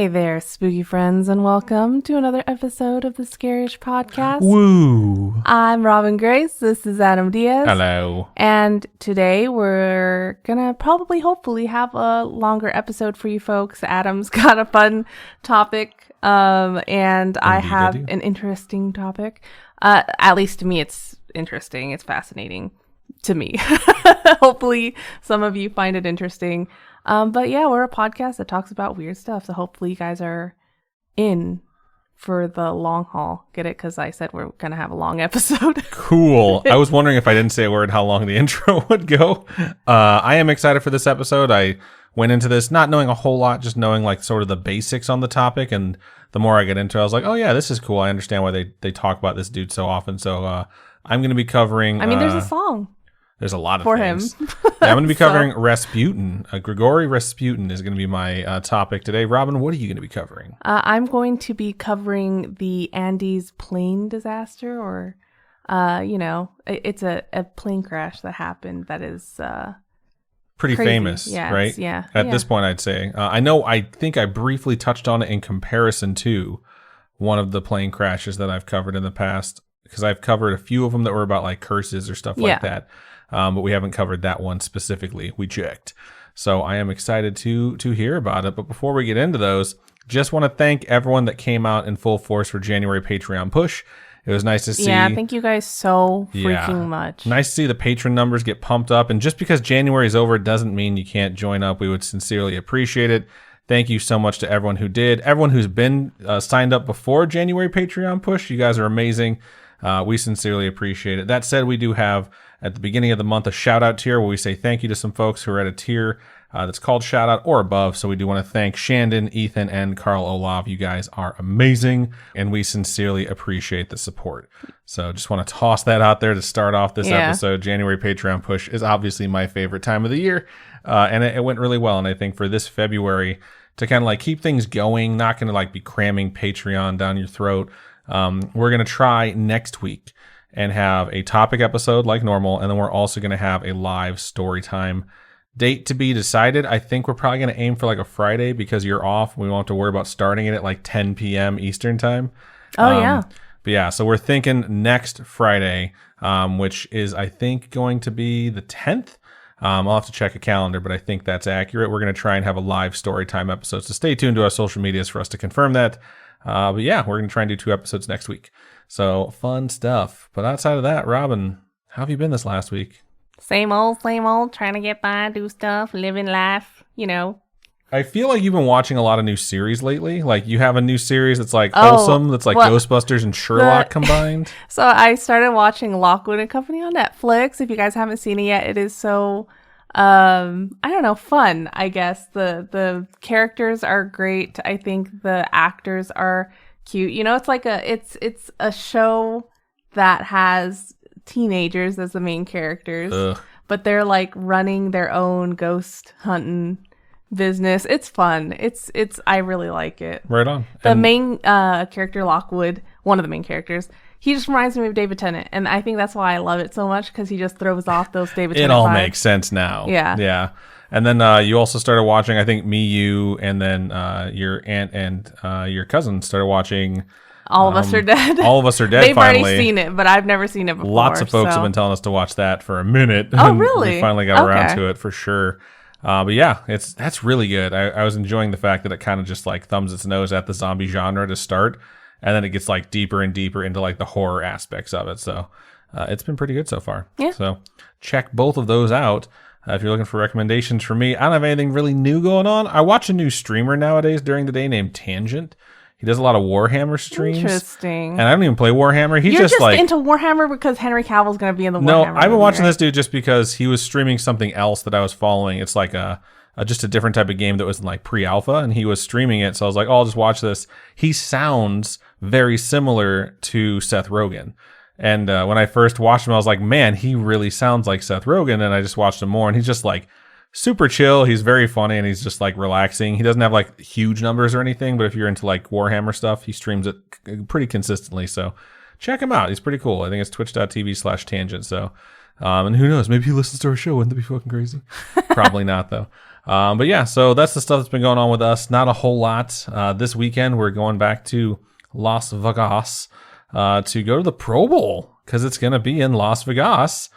Hey there, spooky friends, and welcome to another episode of the Scaryish podcast. Woo! I'm Robin Grace. This is Adam Diaz. Hello. And today we're gonna hopefully have a longer episode for you folks. Adam's got a fun topic, and I have an interesting topic. At least to me, it's interesting. It's fascinating to me. Hopefully, some of you find it interesting. But yeah, we're a podcast that talks about weird stuff. So hopefully you guys are in for the long haul. Get it? Because I said we're going to have a long episode. Cool. I was wondering if I didn't say a word how long the intro would go. I am excited for this episode. I went into this not knowing a whole lot, just knowing like sort of the basics on the topic. And the more I get into it, I was like, oh yeah, this is cool. I understand why they talk about this dude so often. So I'm going to be covering... there's a song. There's a lot of for things. Him. Yeah, I'm going to be covering Rasputin. Grigory Rasputin is going to be my topic today. Robin, what are you going to be covering? I'm going to be covering the Andes plane disaster, or, it's a plane crash that happened that is pretty crazy. famous, right? Yeah. At this point, I'd say. I think I briefly touched on it in comparison to one of the plane crashes that I've covered in the past, because I've covered a few of them that were about like curses or stuff like that. But we haven't covered that one specifically. We checked. So I am excited to hear about it. But before we get into those, just want to thank everyone that came out in full force for January Patreon push. It was nice to see. Yeah, thank you guys so freaking much. Nice to see the patron numbers get pumped up. And just because January is over doesn't mean you can't join up. We would sincerely appreciate it. Thank you so much to everyone who did. Everyone who's been signed up before January Patreon push. You guys are amazing. We sincerely appreciate it. That said, we do have at the beginning of the month a shout out tier where we say thank you to some folks who are at a tier that's called shout out or above. So we do want to thank Shandon, Ethan, and Carl Olav. You guys are amazing, and we sincerely appreciate the support. So just want to toss that out there to start off this episode. January Patreon push is obviously my favorite time of the year, and it went really well. And I think for this February to kind of like keep things going, not going to like be cramming Patreon down your throat. We're going to try next week and have a topic episode like normal. And then we're also going to have a live story time date to be decided. I think we're probably going to aim for like a Friday because you're off. We won't have to worry about starting it at like 10 p.m. Eastern time. Oh, yeah. But yeah, so we're thinking next Friday, which is, I think, going to be the 10th. I'll have to check a calendar, but I think that's accurate. We're going to try and have a live story time episode. So stay tuned to our social medias for us to confirm that. But yeah, we're going to try and do 2 episodes next week. So fun stuff. But outside of that, Robin, how have you been this last week? Same old, trying to get by, do stuff, living life, I feel like you've been watching a lot of new series lately. Like you have a new series that's like wholesome, that's like Ghostbusters and Sherlock combined. So I started watching Lockwood and Company on Netflix. If you guys haven't seen it yet, it is so... I don't know, fun, I guess. The characters are great. I think the actors are cute. It's like it's a show that has teenagers as the main characters, but they're like running their own ghost hunting business. It's fun. I really like it. Right on. The main character, Lockwood, one of the main characters, he just reminds me of David Tennant, and I think that's why I love it so much, because he just throws off those David Tennant It all vibes. makes sense now. Yeah. And then you also started watching, I think, Me, You, and then your aunt and your cousin started watching... All of Us Are Dead. All of Us Are Dead, They've finally. already seen it, but I've never seen it before. Lots of folks have been telling us to watch that for a minute. Oh, really? We finally got around to it, for sure. But yeah, that's really good. I was enjoying the fact that it kind of just like thumbs its nose at the zombie genre to start, and then it gets like deeper and deeper into like the horror aspects of it. So it's been pretty good so far. Yeah. So check both of those out. If you're looking for recommendations from me, I don't have anything really new going on. I watch a new streamer nowadays during the day named Tangent. He does a lot of Warhammer streams. Interesting. And I don't even play Warhammer. You're just like into Warhammer because Henry Cavill's going to be in the Warhammer. No, I've been watching this dude just because he was streaming something else that I was following. It's like just a different type of game that was in like pre-alpha, and he was streaming it. So I was like, oh, I'll just watch this. He sounds very similar to Seth Rogen. And when I first watched him, I was like, man, he really sounds like Seth Rogen. And I just watched him more, and he's just like super chill. He's very funny, and he's just like relaxing. He doesn't have like huge numbers or anything, but if you're into like Warhammer stuff, he streams it pretty consistently. So check him out. He's pretty cool. I think it's twitch.tv/tangent. So, and who knows, maybe he listens to our show. Wouldn't that be fucking crazy? Probably not though. But yeah, so that's the stuff that's been going on with us. Not a whole lot. This weekend, we're going back to Las Vegas to go to the Pro Bowl because it's going to be in Las Vegas.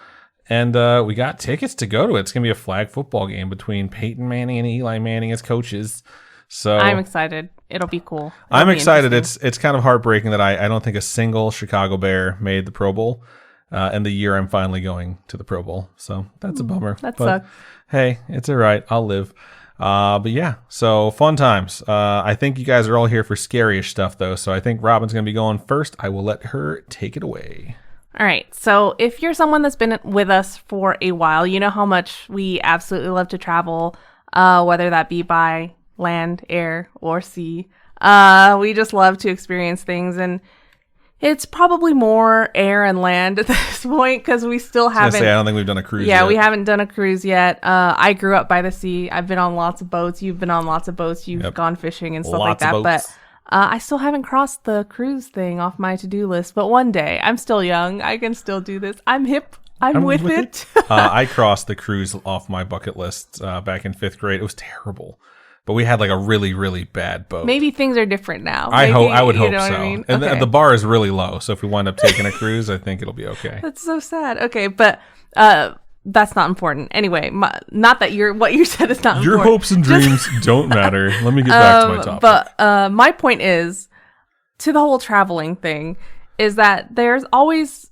And we got tickets to go to it. It's going to be a flag football game between Peyton Manning and Eli Manning as coaches. So I'm excited. It'll be cool. I'm excited. It's kind of heartbreaking that I don't think a single Chicago Bear made the Pro Bowl. And the year I'm finally going to the Pro Bowl. So that's a bummer. That sucks. Hey, it's all right. I'll live. But yeah, so fun times. I think you guys are all here for Scaryish stuff, though. So I think Robin's going to be going first. I will let her take it away. All right. So if you're someone that's been with us for a while, you know how much we absolutely love to travel, whether that be by land, air, or sea. We just love to experience things, and it's probably more air and land at this point because we still haven't. I don't think we've done a cruise yet. Yeah, we haven't done a cruise yet. I grew up by the sea. I've been on lots of boats. You've been on lots of boats. You've gone fishing and stuff like that. But I still haven't crossed the cruise thing off my to-do list. But one day, I'm still young. I can still do this. I'm hip. I'm with it. I crossed the cruise off my bucket list back in 5th grade. It was terrible. But we had like a really, really bad boat. Maybe things are different now. I would hope so. I mean? And okay. the bar is really low, so if we wind up taking a cruise, I think it'll be okay. That's so sad. Okay, but that's not important. Anyway, not that what you said is not your important. Your hopes and dreams don't matter. Let me get back to my topic. But my point is, to the whole traveling thing, is that I always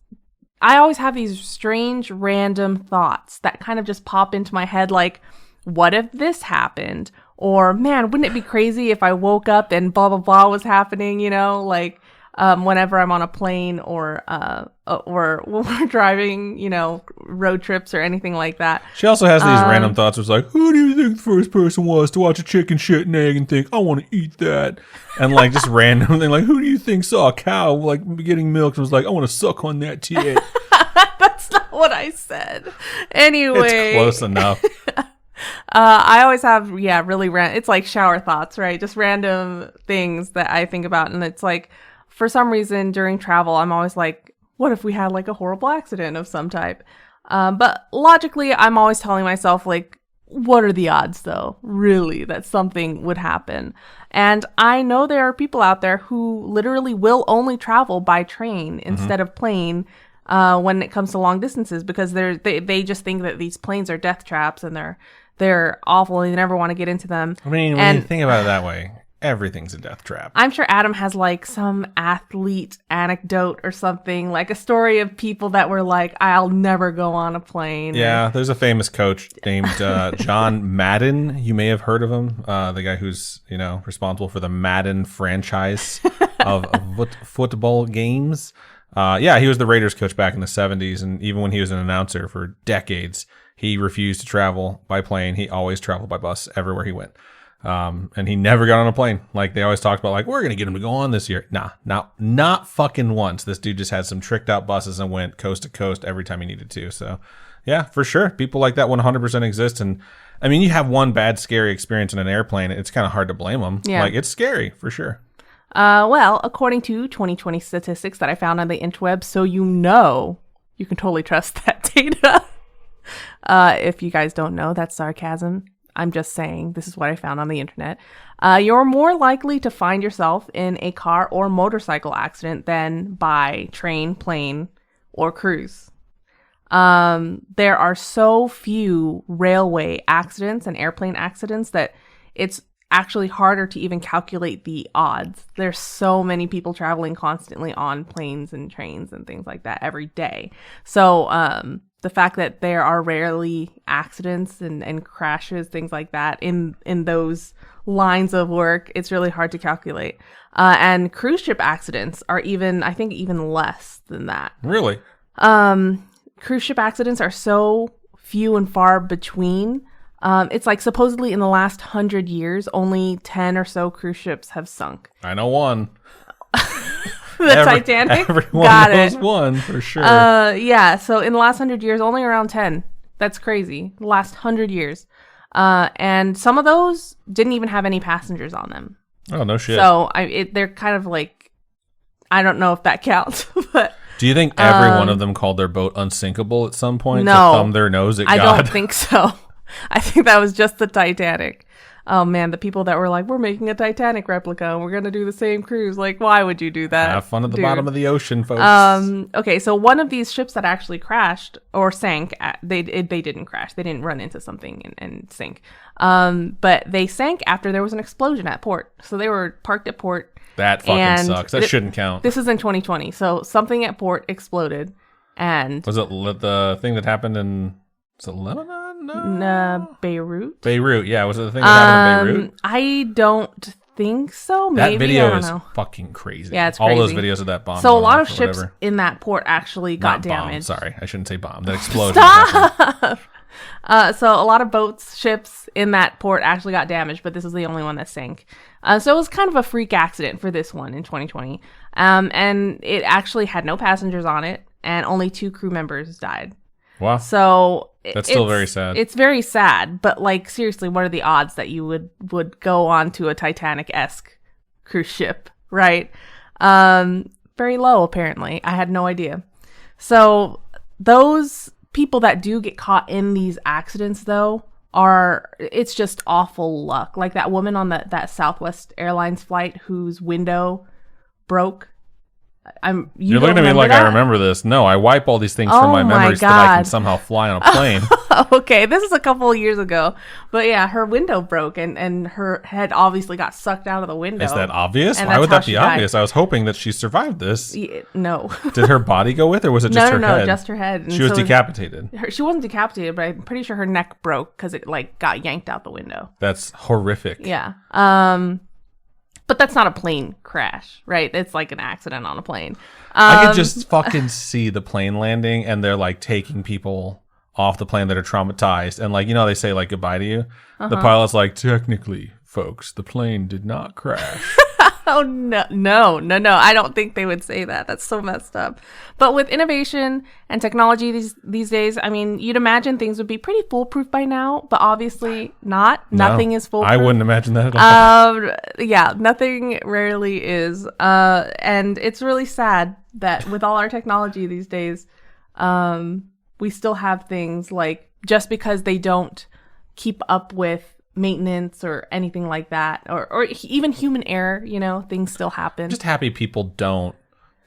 have these strange, random thoughts that kind of just pop into my head, like, what if this happened? Or, man, wouldn't it be crazy if I woke up and blah, blah, blah was happening, like whenever I'm on a plane or when we're driving, road trips or anything like that. She also has these random thoughts. It's like, who do you think the first person was to watch a chicken shit an egg and think, I want to eat that? And like just random thing, like, who do you think saw a cow like getting milk and was like, I want to suck on that tit? That's not what I said. Anyway. It's close enough. I always have, really it's like shower thoughts, right? Just random things that I think about. And it's like, for some reason during travel, I'm always like, what if we had like a horrible accident of some type? But logically, I'm always telling myself, like, what are the odds though, really, that something would happen? And I know there are people out there who literally will only travel by train instead of plane when it comes to long distances, because they just think that these planes are death traps and they're awful and you never want to get into them. I mean, when you think about it that way, everything's a death trap. I'm sure Adam has like some athlete anecdote or something, like a story of people that were like, I'll never go on a plane. Yeah, there's a famous coach named John Madden. You may have heard of him. The guy who's, responsible for the Madden franchise of football games. He was the Raiders coach back in the 70s. And even when he was an announcer for decades, he refused to travel by plane. He always traveled by bus everywhere he went. And he never got on a plane. Like they always talked about, like, we're going to get him to go on this year. Nah, not fucking once. This dude just had some tricked out buses and went coast to coast every time he needed to. So yeah, for sure. People like that 100% exist. And I mean, you have one bad, scary experience in an airplane. It's kind of hard to blame them. Yeah. Like it's scary for sure. Well, according to 2020 statistics that I found on the interweb, so you can totally trust that data. If you guys don't know, that's sarcasm. I'm just saying this is what I found on the internet. You're more likely to find yourself in a car or motorcycle accident than by train, plane, or cruise. There are so few railway accidents and airplane accidents that it's actually harder to even calculate the odds. There's so many people traveling constantly on planes and trains and things like that every day. So the fact that there are rarely accidents and crashes, things like that in those lines of work, it's really hard to calculate. And cruise ship accidents are even less than that. Really? Cruise ship accidents are so few and far between. It's like supposedly in the last 100 years, only 10 or so cruise ships have sunk. I know one. Titanic? Everyone knows one for sure. Yeah, so in the last 100 years, only around 10. That's crazy. The last 100 years. And some of those didn't even have any passengers on them. Oh, no shit. So they're kind of like, I don't know if that counts, but... Do you think every one of them called their boat unsinkable at some point to thumb their nose at God? I don't think so. I think that was just the Titanic. Oh man, the people that were like, we're making a Titanic replica and we're going to do the same cruise. Like, why would you do that? Have fun at the bottom of the ocean, folks. Okay, so one of these ships that actually crashed or sank, they didn't crash. They didn't run into something and sink. But they sank after there was an explosion at port. So they were parked at port. That fucking sucks. That shouldn't count. This is in 2020. So something at port exploded. And was it the thing that happened in... Was it Lebanon? No. Beirut? Beirut, yeah. Was it the thing that happened in Beirut? I don't think so. Maybe. That video is fucking crazy. Yeah, it's crazy. All those videos of that bomb. So a lot of ships in that port actually got damaged. Sorry, I shouldn't say bomb. That exploded. Stop! So a lot of boats, ships in that port actually got damaged, but this is the only one that sank. So it was kind of a freak accident for this one in 2020. And it actually had no passengers on it, and only 2 crew members died. Wow. So that's still very sad. It's very sad, but like seriously, what are the odds that you would go on to a Titanic-esque cruise ship, right? Very low, apparently. I had no idea. So those people that do get caught in these accidents, though, it's just awful luck. Like that woman on that Southwest Airlines flight whose window broke. You're looking at me like I remember this. No, I wipe all these things from my memories so that I can somehow fly on a plane. Okay, this is a couple of years ago. But yeah, her window broke and her head obviously got sucked out of the window. Is that obvious? Why would that be obvious? I was hoping that she survived this. Yeah, no. Did her body go with, or was it just her head? No, just her head. And she was decapitated. She wasn't decapitated, but I'm pretty sure her neck broke because it like got yanked out the window. That's horrific. Yeah. But that's not a plane crash, right? It's like an accident on a plane. I could just fucking see the plane landing and they're like taking people off the plane that are traumatized. And like, you know, they say like goodbye to you. The pilot's like, technically, folks, the plane did not crash. Oh, no. I don't think they would say that. That's so messed up. But with innovation and technology these days, I mean, you'd imagine things would be pretty foolproof by now, but obviously not. No, nothing is foolproof. I wouldn't imagine that at all. Yeah, nothing rarely is. And it's really sad that with all our technology these days, we still have things like just because they don't keep up with maintenance or anything like that, or even human error, you know, things still happen. Just happy people don't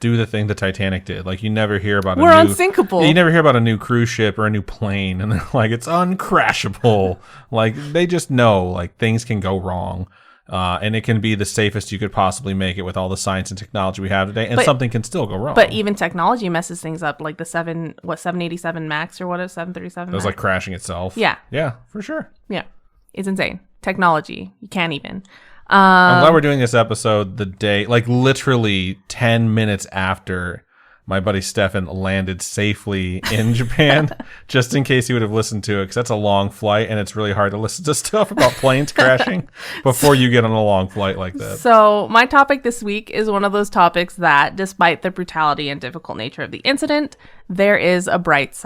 do the thing the Titanic did. Like you never hear about We're unsinkable. You never hear about a new cruise ship or a new plane and they're like, it's uncrashable. Like they just know like things can go wrong. And it can be the safest you could possibly make it with all the science and technology we have today, and something can still go wrong. But even technology messes things up, like the 787 Max or what is 737 It was like crashing itself. Yeah. Yeah, for sure. Yeah. It's insane. Technology. You can't even. I'm glad we're doing this episode the day, like literally 10 minutes after my buddy Stefan landed safely in Japan, just in case he would have listened to it, because that's a long flight and it's really hard to listen to stuff about planes crashing before you get on a long flight like that. So my topic this week is one of those topics that, despite the brutality and difficult nature of the incident, there is a brightish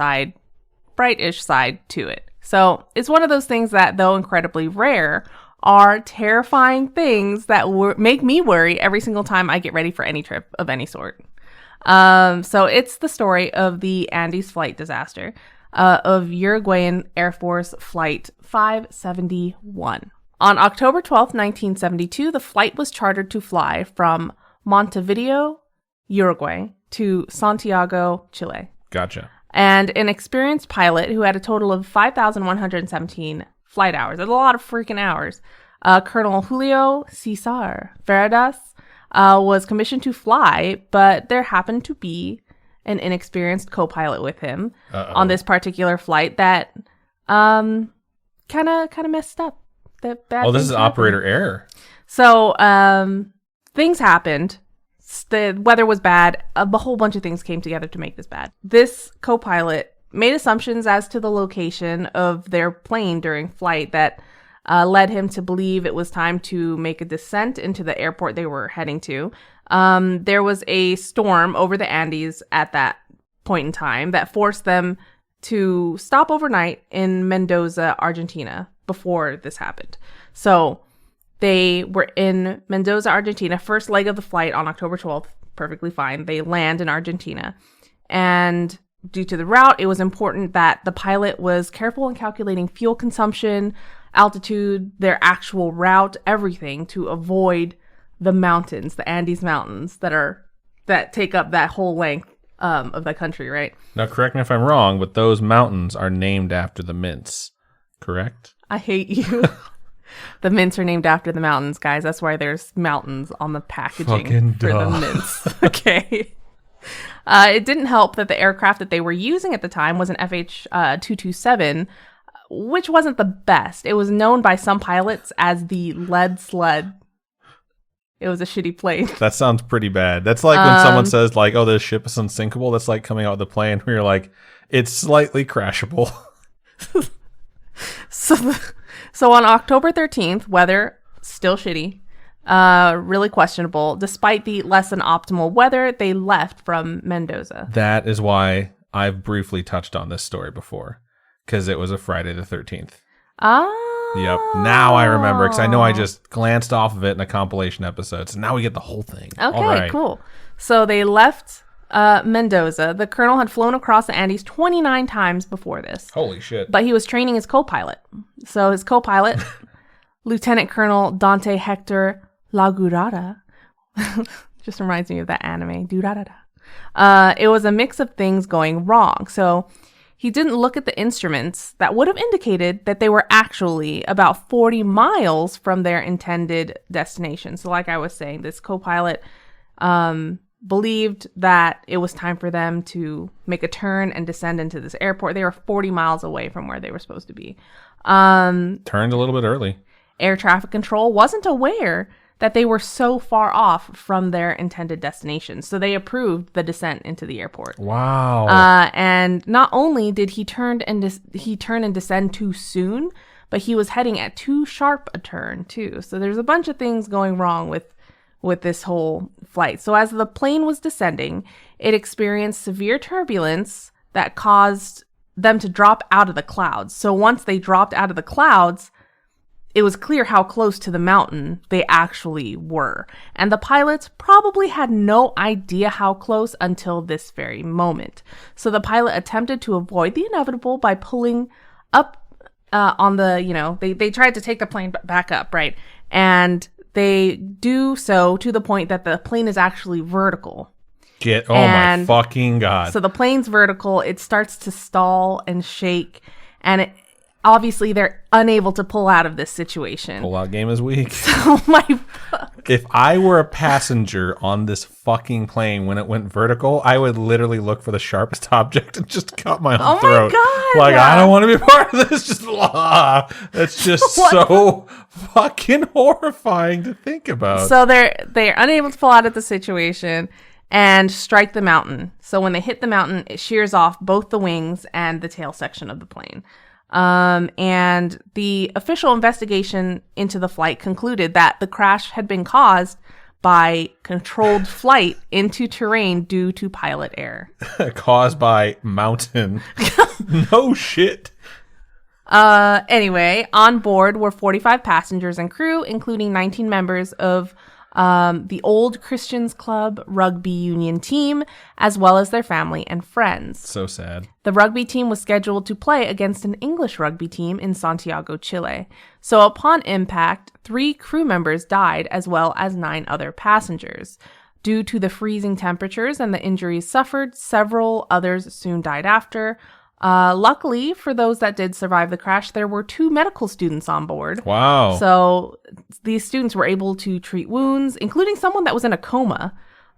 side to it. So it's one of those things that, though incredibly rare, are terrifying things that make me worry every single time I get ready for any trip of any sort. So it's the story of the Andes flight disaster of Uruguayan Air Force Flight 571. On October 12th, 1972, the flight was chartered to fly from Montevideo, Uruguay, to Santiago, Chile. Gotcha. And an experienced pilot who had a total of 5,117 flight hours. That's a lot of freaking hours. Colonel Julio Cesar Veredas was commissioned to fly, but there happened to be an inexperienced co-pilot with him on this particular flight that kind of messed up. This is operator error. So things happened. The weather was bad. A whole bunch of things came together to make this bad. This co-pilot made assumptions as to the location of their plane during flight that led him to believe it was time to make a descent into the airport they were heading to. There was a storm over the Andes at that point in time that forced them to stop overnight in Mendoza, Argentina before this happened. So they were in Mendoza, Argentina, first leg of the flight on October 12th, perfectly fine. They land in Argentina. And due to the route, it was important that the pilot was careful in calculating fuel consumption, altitude, their actual route, everything to avoid the mountains, the Andes Mountains that take up that whole length of the country, right? Now, correct me if I'm wrong, but those mountains are named after the mints, correct? I hate you. The mints are named after the mountains, guys. That's why there's mountains on the packaging for the mints. Okay. It didn't help that the aircraft that they were using at the time was an FH-227, which wasn't the best. It was known by some pilots as the lead sled. It was a shitty plane. That sounds pretty bad. That's like when someone says, like, oh, this ship is unsinkable. That's like coming out with a plane where you're like, it's slightly crashable. So on October 13th, weather still shitty, really questionable. Despite the less than optimal weather, they left from Mendoza. That is why I've briefly touched on this story before, because it was a Friday the 13th. Yep. Now I remember, because I know I just glanced off of it in a compilation episode. So now we get the whole thing. Okay, cool. So they left Mendoza. The colonel had flown across the Andes 29 times before this. Holy shit. But he was training his co-pilot. So his co-pilot, Lieutenant Colonel Dante Hector Lagurada, just reminds me of that anime, Durarara. It was a mix of things going wrong. So he didn't look at the instruments that would have indicated that they were actually about 40 miles from their intended destination. So like I was saying, this co-pilot believed that it was time for them to make a turn and descend into this airport. They were 40 miles away from where they were supposed to be. Turned a little bit early. Air traffic control wasn't aware that they were so far off from their intended destination. So they approved the descent into the airport. Wow. And not only did he turn and descend too soon, but he was heading at too sharp a turn too. So there's a bunch of things going wrong with this whole flight. So as the plane was descending, it experienced severe turbulence that caused them to drop out of the clouds. So once they dropped out of the clouds, it was clear how close to the mountain they actually were. And the pilots probably had no idea how close until this very moment. So the pilot attempted to avoid the inevitable by pulling up on the, they tried to take the plane back up, right? And they do so to the point that the plane is actually vertical. My fucking God. So the plane's vertical, it starts to stall and shake, and obviously they're unable to pull out of this situation. Pull out game is weak. Oh my fuck. If I were a passenger on this fucking plane when it went vertical, I would literally look for the sharpest object and just cut my own throat. My God. Like, I don't want to be part of this. Just it's just so fucking horrifying to think about. So they're unable to pull out of the situation and strike the mountain. So when they hit the mountain, it shears off both the wings and the tail section of the plane. And the official investigation into the flight concluded that the crash had been caused by controlled flight into terrain due to pilot error. Caused by mountain. No shit. Anyway, on board were 45 passengers and crew, including 19 members of the Old Christians Club rugby union team, as well as their family and friends. So sad. The rugby team was scheduled to play against an English rugby team in Santiago, Chile. So upon impact, 3 crew members died, as well as 9 other passengers. Due to the freezing temperatures and the injuries suffered, several others soon died after. Luckily, for those that did survive the crash, there were 2 medical students on board. Wow. So these students were able to treat wounds, including someone that was in a coma,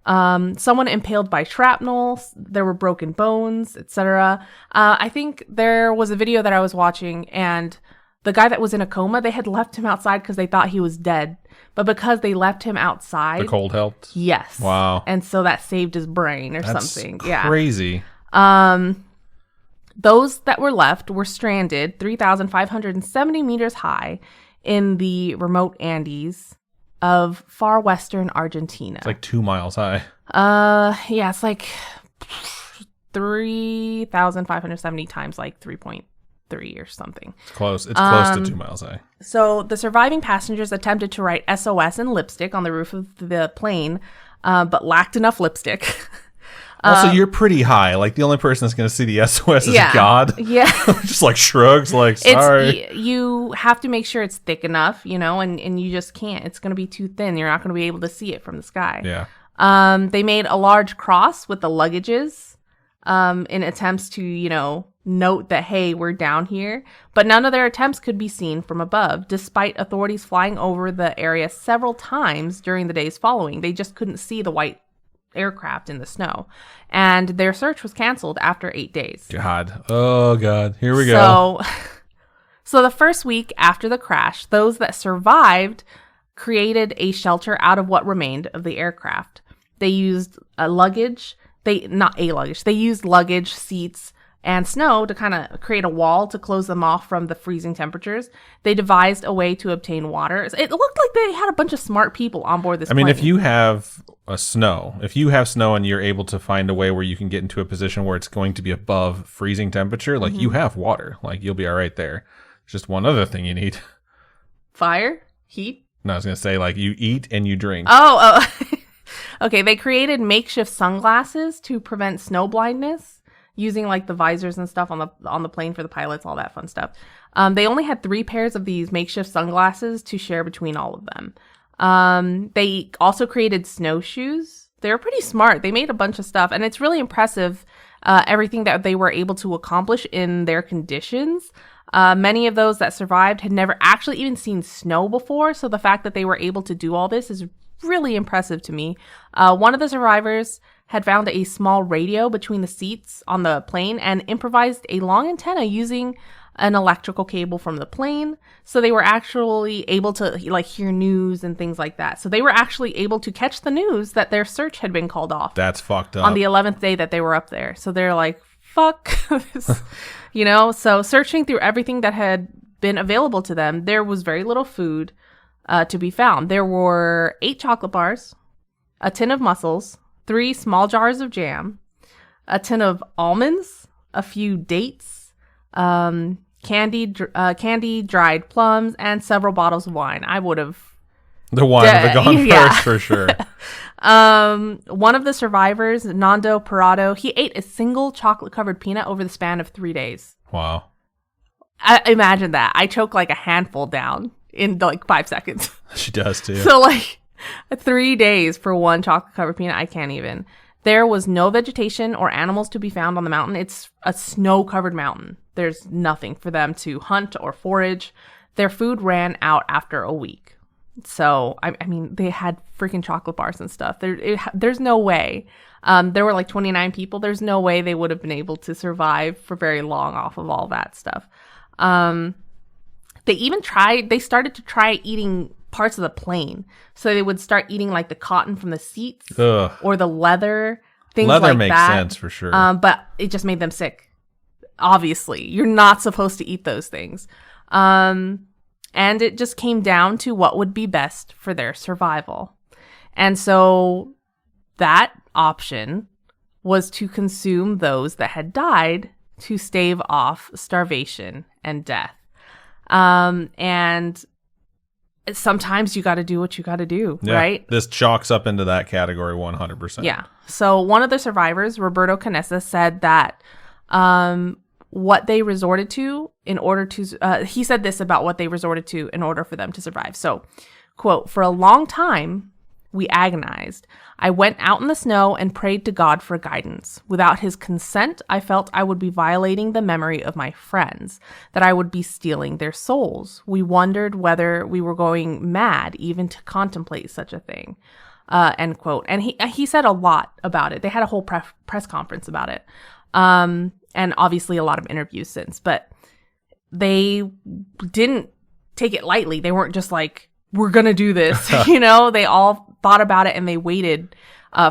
someone impaled by shrapnel, there were broken bones, etc. I think there was a video that I was watching, and the guy that was in a coma, they had left him outside because they thought he was dead. But because they left him outside... The cold helped? Yes. Wow. And so that saved his brain or something. That's crazy. Those that were left were stranded 3,570 meters high in the remote Andes of far western Argentina. It's like 2 miles high. Yeah, it's like 3,570 times like 3.3 or something. It's close. It's close to 2 miles high. So the surviving passengers attempted to write SOS in lipstick on the roof of the plane, but lacked enough lipstick. Also, you're pretty high. Like, the only person that's going to see the SOS is God. Yeah. Just like shrugs, like, sorry. You have to make sure it's thick enough, and you just can't. It's going to be too thin. You're not going to be able to see it from the sky. Yeah. They made a large cross with the luggages in attempts to, note that, hey, we're down here. But none of their attempts could be seen from above, despite authorities flying over the area several times during the days following. They just couldn't see the white aircraft in the snow. And their search was canceled after 8 days. God. Oh, God. Here we go. So the first week after the crash, those that survived created a shelter out of what remained of the aircraft. They used luggage, seats, and snow to kind of create a wall to close them off from the freezing temperatures. They devised a way to obtain water. It looked like they had a bunch of smart people on board this plane. If you have snow and you're able to find a way where you can get into a position where it's going to be above freezing temperature, like you have water, like you'll be all right there. There's just one other thing you need. Fire? Heat? No, I was going to say, like, you eat and you drink. Oh. Okay, they created makeshift sunglasses to prevent snow blindness, using like the visors and stuff on the plane for the pilots, all that fun stuff. They only had 3 pairs of these makeshift sunglasses to share between all of them. They also created snowshoes. They were pretty smart. They made a bunch of stuff, and it's really impressive everything that they were able to accomplish in their conditions. Many of those that survived had never actually even seen snow before, so the fact that they were able to do all this is really impressive to me. One of the survivors had found a small radio between the seats on the plane and improvised a long antenna using an electrical cable from the plane. So they were actually able to hear news and things like that. So they were actually able to catch the news that their search had been called off. That's fucked up. On the 11th day that they were up there. So they're like, fuck this, So searching through everything that had been available to them, there was very little food to be found. There were 8 chocolate bars, a tin of mussels, 3 small jars of jam, a tin of almonds, a few dates, candied dried plums, and several bottles of wine. I would have... The wine would have gone first, for sure. One of the survivors, Nando Parado, he ate a single chocolate-covered peanut over the span of 3 days. Wow. Imagine that. I choke like a handful down in 5 seconds. She does, too. So 3 days for one chocolate-covered peanut, I can't even. There was no vegetation or animals to be found on the mountain. It's a snow-covered mountain. There's nothing for them to hunt or forage. Their food ran out after a week. So, they had freaking chocolate bars and stuff. There's no way. There were 29 people. There's no way they would have been able to survive for very long off of all that stuff. They started to try eating parts of the plane. So they would start eating the cotton from the seats or the leather, things like that. Leather makes sense for sure. But it just made them sick. Obviously, you're not supposed to eat those things. And it just came down to what would be best for their survival. And so that option was to consume those that had died to stave off starvation and death. And sometimes you got to do what you got to do, right? This chalks up into that category 100%. Yeah. So one of the survivors, Roberto Canessa, said that what they resorted to in order to, he said this about what they resorted to in order for them to survive. So, quote, "For a long time, we agonized. I went out in the snow and prayed to God for guidance. Without his consent, I felt I would be violating the memory of my friends, that I would be stealing their souls. We wondered whether we were going mad even to contemplate such a thing." End quote. And he said a lot about it. They had a whole press conference about it. And obviously a lot of interviews since, but they didn't take it lightly. They weren't just like, we're going to do this. They all thought about it and they waited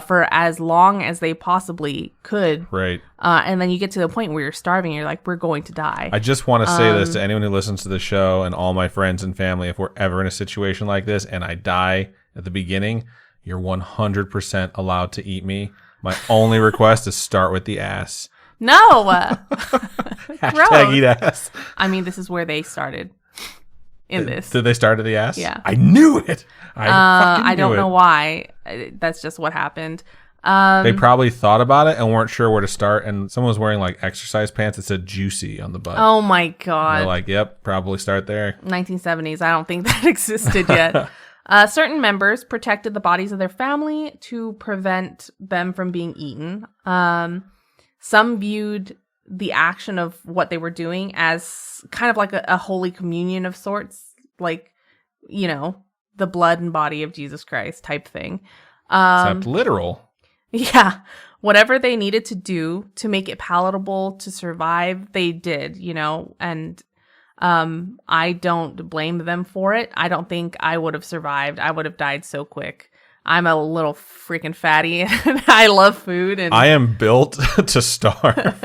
for as long as they possibly could. Right. And then you get to the point where you're starving. You're like, we're going to die. I just want to say this to anyone who listens to the show and all my friends and family. If we're ever in a situation like this and I die at the beginning, you're 100% allowed to eat me. My only request is start with the ass. No. Hashtag eat ass. This is where they started in this. Did they start at the ass? Yeah. I knew it. I don't know why. That's just what happened. They probably thought about it and weren't sure where to start. And someone was wearing like exercise pants that said juicy on the butt. Oh my God. They're like, yep, probably start there. 1970s. I don't think that existed yet. Certain members protected the bodies of their family to prevent them from being eaten. Some viewed the action of what they were doing as kind of like a holy communion of sorts, like, you know, the blood and body of Jesus Christ type thing. Except literal. Yeah. Whatever they needed to do to make it palatable to survive, they did, you know, and I don't blame them for it. I don't think I would have survived. I would have died so quick. I'm a little freaking fatty and I love food. And I am built to starve.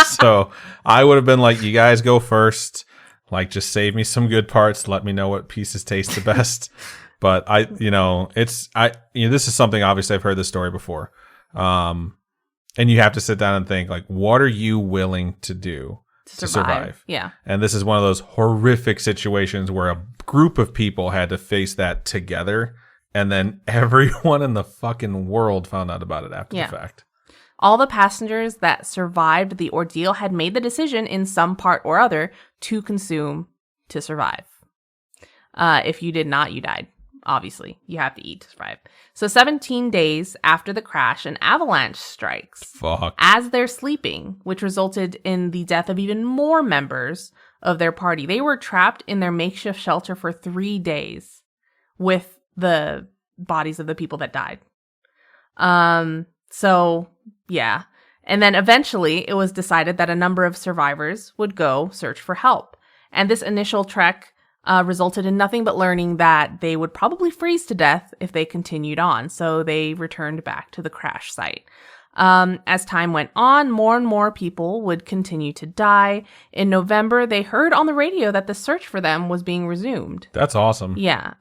So I would have been like, you guys go first. Like, just save me some good parts. Let me know what pieces taste the best. But this is something, obviously I've heard this story before. And you have to sit down and think, like, what are you willing to do to survive? Yeah. And this is one of those horrific situations where a group of people had to face that together. And then everyone in the fucking world found out about it after the fact. All the passengers that survived the ordeal had made the decision in some part or other to consume to survive. If you did not, you died. Obviously, you have to eat to survive. So 17 days after the crash, an avalanche strikes as they're sleeping, which resulted in the death of even more members of their party. They were trapped in their makeshift shelter for 3 days with the bodies of the people that died. So, yeah. And then eventually it was decided that a number of survivors would go search for help. And this initial trek resulted in nothing but learning that they would probably freeze to death if they continued on. So they returned back to the crash site. As time went on, more and more people would continue to die. In November, they heard on the radio that the search for them was being resumed. That's awesome. Yeah.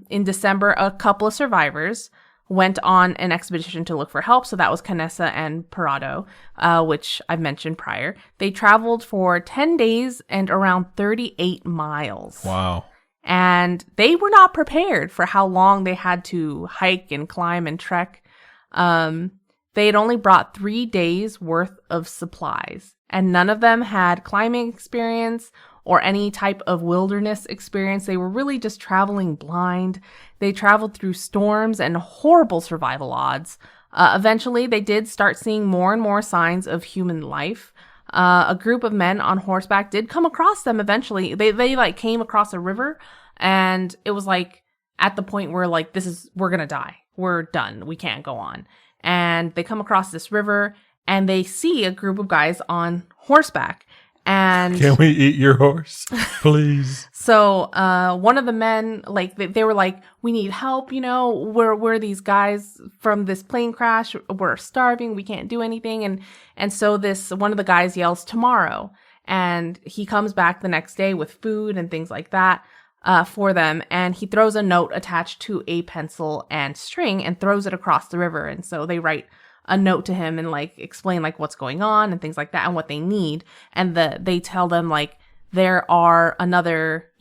In December, a couple of survivors went on an expedition to look for help. So that was Canessa and Parado, which I've mentioned prior. They traveled for 10 days and around 38 miles. Wow. And they were not prepared for how long they had to hike and climb and trek. They had only brought 3 days worth of supplies, and none of them had climbing experience or any type of wilderness experience. They were really just traveling blind. They traveled through storms and horrible survival odds. Eventually, they did start seeing more and more signs of human life. A group of men on horseback did come across them eventually. They like came across a river, and it was like at the point where like, we're gonna die. We're done. We can't go on. And they come across this river and they see a group of guys on horseback. And can we eat your horse, please? So one of the men, like they were like, we need help. You know, we're these guys from this plane crash. We're starving. We can't do anything. And so one of the guys yells tomorrow, and he comes back the next day with food and things like that. For them, and he throws a note attached to a pencil and string and throws it across the river. And so they write a note to him and like explain like what's going on and things like that and what they need. And they tell them like there are another,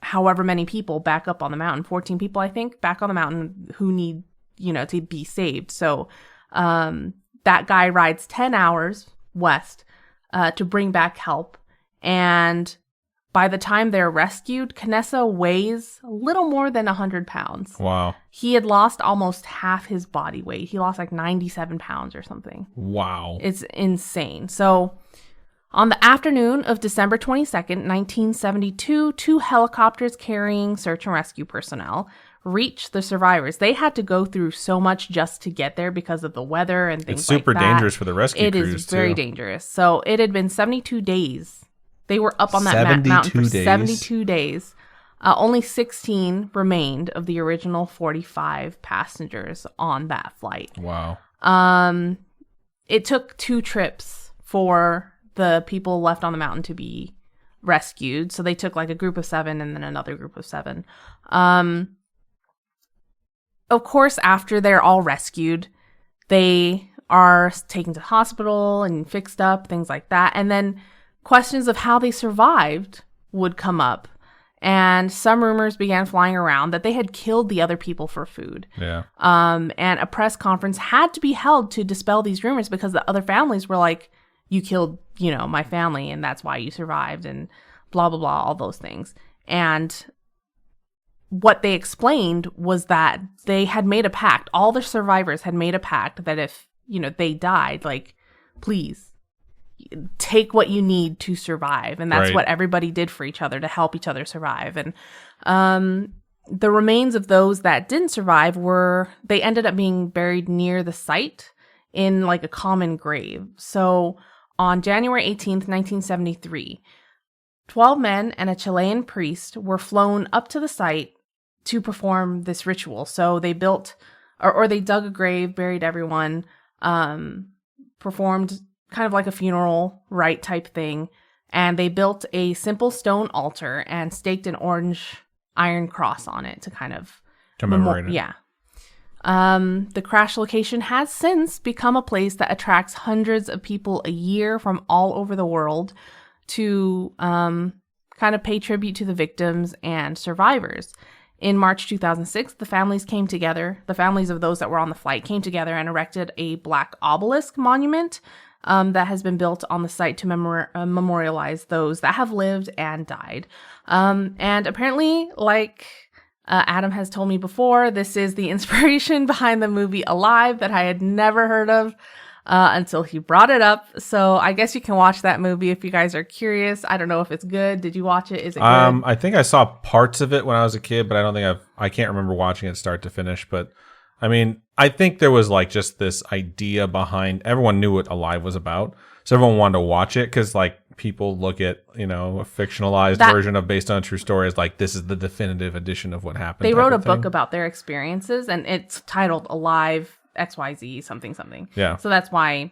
however many people back up on the mountain, 14 people, I think, back on the mountain who need, to be saved. So that guy rides 10 hours west to bring back help. And by the time they're rescued, Canessa weighs a little more than 100 pounds. Wow. He had lost almost half his body weight. He lost like 97 pounds or something. Wow. It's insane. So on the afternoon of December 22nd, 1972, 2 helicopters carrying search and rescue personnel reached the survivors. They had to go through so much just to get there because of the weather and things like that. It's super dangerous for the rescue crews, It is very dangerous. So it had been 72 days. They were up on that mountain for 72 days. Only 16 remained of the original 45 passengers on that flight. Wow. It took 2 trips for the people left on the mountain to be rescued. So they took like a group of 7 and then another group of 7. Of course, after they're all rescued, they are taken to the hospital and fixed up, things like that. And then questions of how they survived would come up. And some rumors began flying around that they had killed the other people for food. Yeah. And a press conference had to be held to dispel these rumors because the other families were like, you killed, my family and that's why you survived and blah, blah, blah, all those things. And what they explained was that they had made a pact. All the survivors had made a pact that if, they died, like, please take what you need to survive. And that's what everybody did for each other to help each other survive. And the remains of those that didn't survive they ended up being buried near the site in like a common grave. So on January 18th, 1973, 12 men and a Chilean priest were flown up to the site to perform this ritual. So they built or they dug a grave, buried everyone, performed kind of like a funeral rite type thing. And they built a simple stone altar and staked an orange iron cross on it to kind of commemorate it. Yeah. The crash location has since become a place that attracts hundreds of people a year from all over the world to kind of pay tribute to the victims and survivors. In March 2006, the families of those that were on the flight came together and erected a black obelisk monument that has been built on the site to memorialize those that have lived and died. And apparently, like Adam has told me before, this is the inspiration behind the movie Alive that I had never heard of until he brought it up. So I guess you can watch that movie if you guys are curious. I don't know if it's good. Did you watch it? Is it good? I think I saw parts of it when I was a kid, but I can't remember watching it start to finish. But I mean, I think there was like just this idea behind, everyone knew what Alive was about. So everyone wanted to watch it because like people look at, a fictionalized version of based on a true story as like, this is the definitive edition of what happened. They wrote a book about their experiences and it's titled Alive XYZ something something. Yeah. So that's why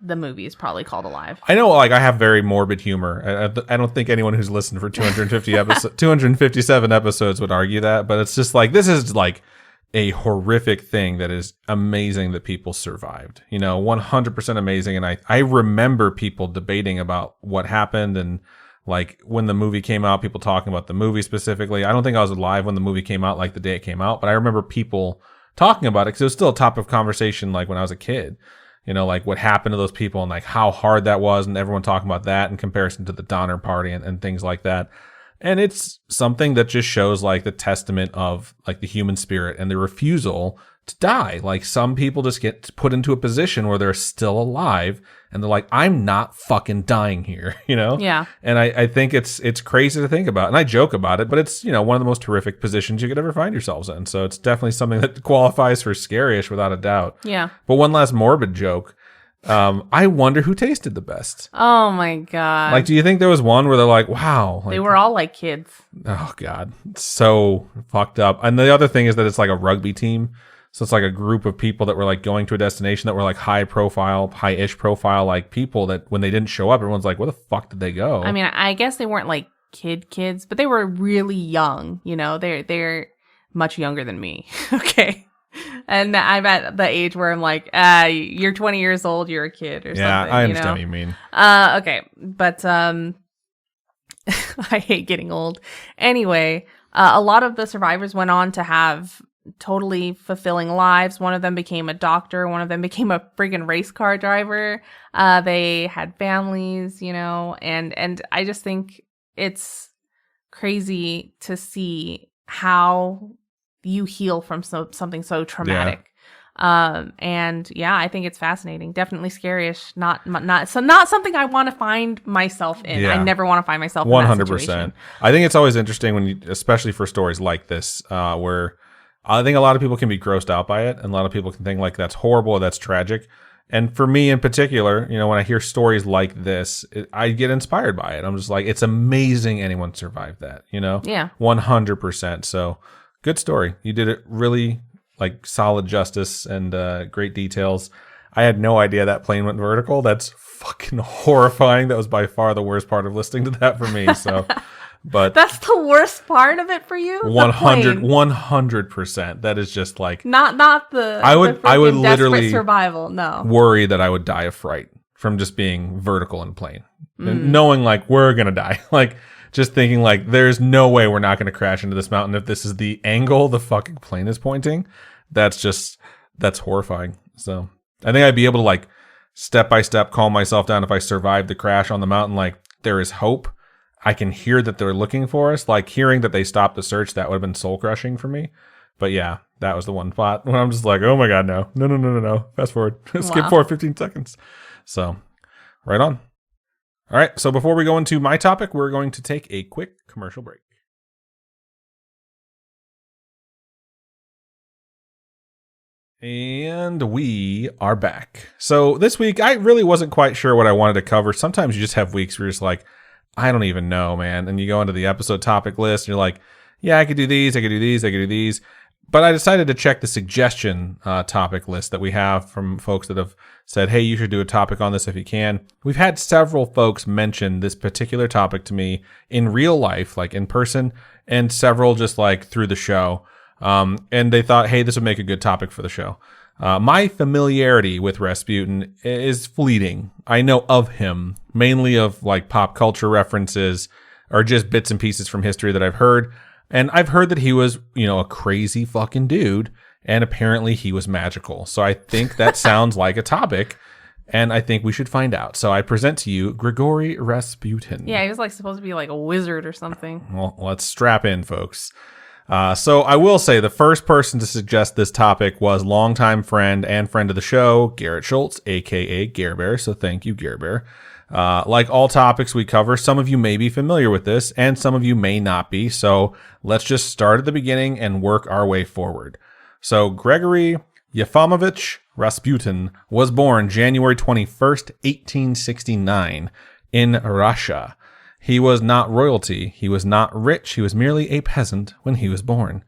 the movie is probably called Alive. I know, like, I have very morbid humor. I don't think anyone who's listened for 257 episodes would argue that, but it's just like, this is like a horrific thing that is amazing that people survived. 100% amazing. And I remember people debating about what happened and like when the movie came out, people talking about the movie specifically. I don't think I was alive when the movie came out, like the day it came out, but I remember people talking about it because it was still a topic of conversation like when I was a kid. Like what happened to those people and like how hard that was, and everyone talking about that in comparison to the Donner Party and things like that. And it's something that just shows like the testament of like the human spirit and the refusal to die. Like some people just get put into a position where they're still alive and they're like, I'm not fucking dying here, Yeah. And I think it's crazy to think about. And I joke about it, but it's, one of the most horrific positions you could ever find yourselves in. So it's definitely something that qualifies for Scaryish without a doubt. Yeah. But one last morbid joke. I wonder who tasted the best. Oh my God. Like, do you think there was one where they're like, wow. Like, they were all like kids. Oh God. It's so fucked up. And the other thing is that it's like a rugby team. So it's like a group of people that were like going to a destination that were like high-ish profile, like people that when they didn't show up, everyone's like, where the fuck did they go? I mean, I guess they weren't like kids, but they were really young. They're much younger than me. Okay. And I'm at the age where I'm like, you're 20 years old, you're a kid or something. Yeah, I understand what you mean. Okay. But I hate getting old. Anyway, a lot of the survivors went on to have totally fulfilling lives. One of them became a doctor. One of them became a friggin' race car driver. They had families, and I just think it's crazy to see how you heal from something so traumatic. Yeah. And yeah, I think it's fascinating. Definitely Scaryish. Not something I want to find myself in. Yeah. I never want to find myself 100%. In that situation. I think it's always interesting when especially for stories like this, where I think a lot of people can be grossed out by it, and a lot of people can think like that's horrible or that's tragic. And for me in particular, when I hear stories like this, I get inspired by it. I'm just like, it's amazing anyone survived that, Yeah. 100%. So good story. You did it really like solid justice and great details. I had no idea that plane went vertical. That's fucking horrifying. That was by far the worst part of listening to that for me. So, but that's the worst part of it for you. 100%. That is just like not the. I would literally survival. No, worry that I would die of fright from just being vertical in plane, and knowing like we're gonna die. Like just thinking like, there's no way we're not going to crash into this mountain if this is the angle the fucking plane is pointing. That's horrifying. So I think I'd be able to like step by step calm myself down if I survived the crash on the mountain. Like, there is hope. I can hear that they're looking for us. Like, hearing that they stopped the search, that would have been soul crushing for me. But yeah, that was the one spot when I'm just like, oh my God, no. Fast forward. Skip forward 15 seconds. So right on. All right. So before we go into my topic, we're going to take a quick commercial break. And we are back. So this week, I really wasn't quite sure what I wanted to cover. Sometimes you just have weeks where you're just like, I don't even know, man. And you go into the episode topic list and you're like, yeah, I could do these, I could do these, I could do these. But I decided to check the suggestion topic list that we have from folks that have said, hey, you should do a topic on this if you can. We've had several folks mention this particular topic to me in real life, like in person, and several just like through the show. And they thought, hey, this would make a good topic for the show. My familiarity with Rasputin is fleeting. I know of him, mainly of like pop culture references or just bits and pieces from history that I've heard. And I've heard that he was, a crazy fucking dude. And apparently he was magical. So I think that sounds like a topic. And I think we should find out. So I present to you Grigory Rasputin. Yeah, he was like supposed to be like a wizard or something. Well, let's strap in, folks. So I will say the first person to suggest this topic was longtime friend and friend of the show, Garrett Schultz, a.k.a. Gare Bear. So thank you, Gare Bear. Like all topics we cover, some of you may be familiar with this and some of you may not be. So let's just start at the beginning and work our way forward. So Gregory Yefimovich Rasputin was born January 21st, 1869 in Russia. He was not royalty. He was not rich. He was merely a peasant when he was born.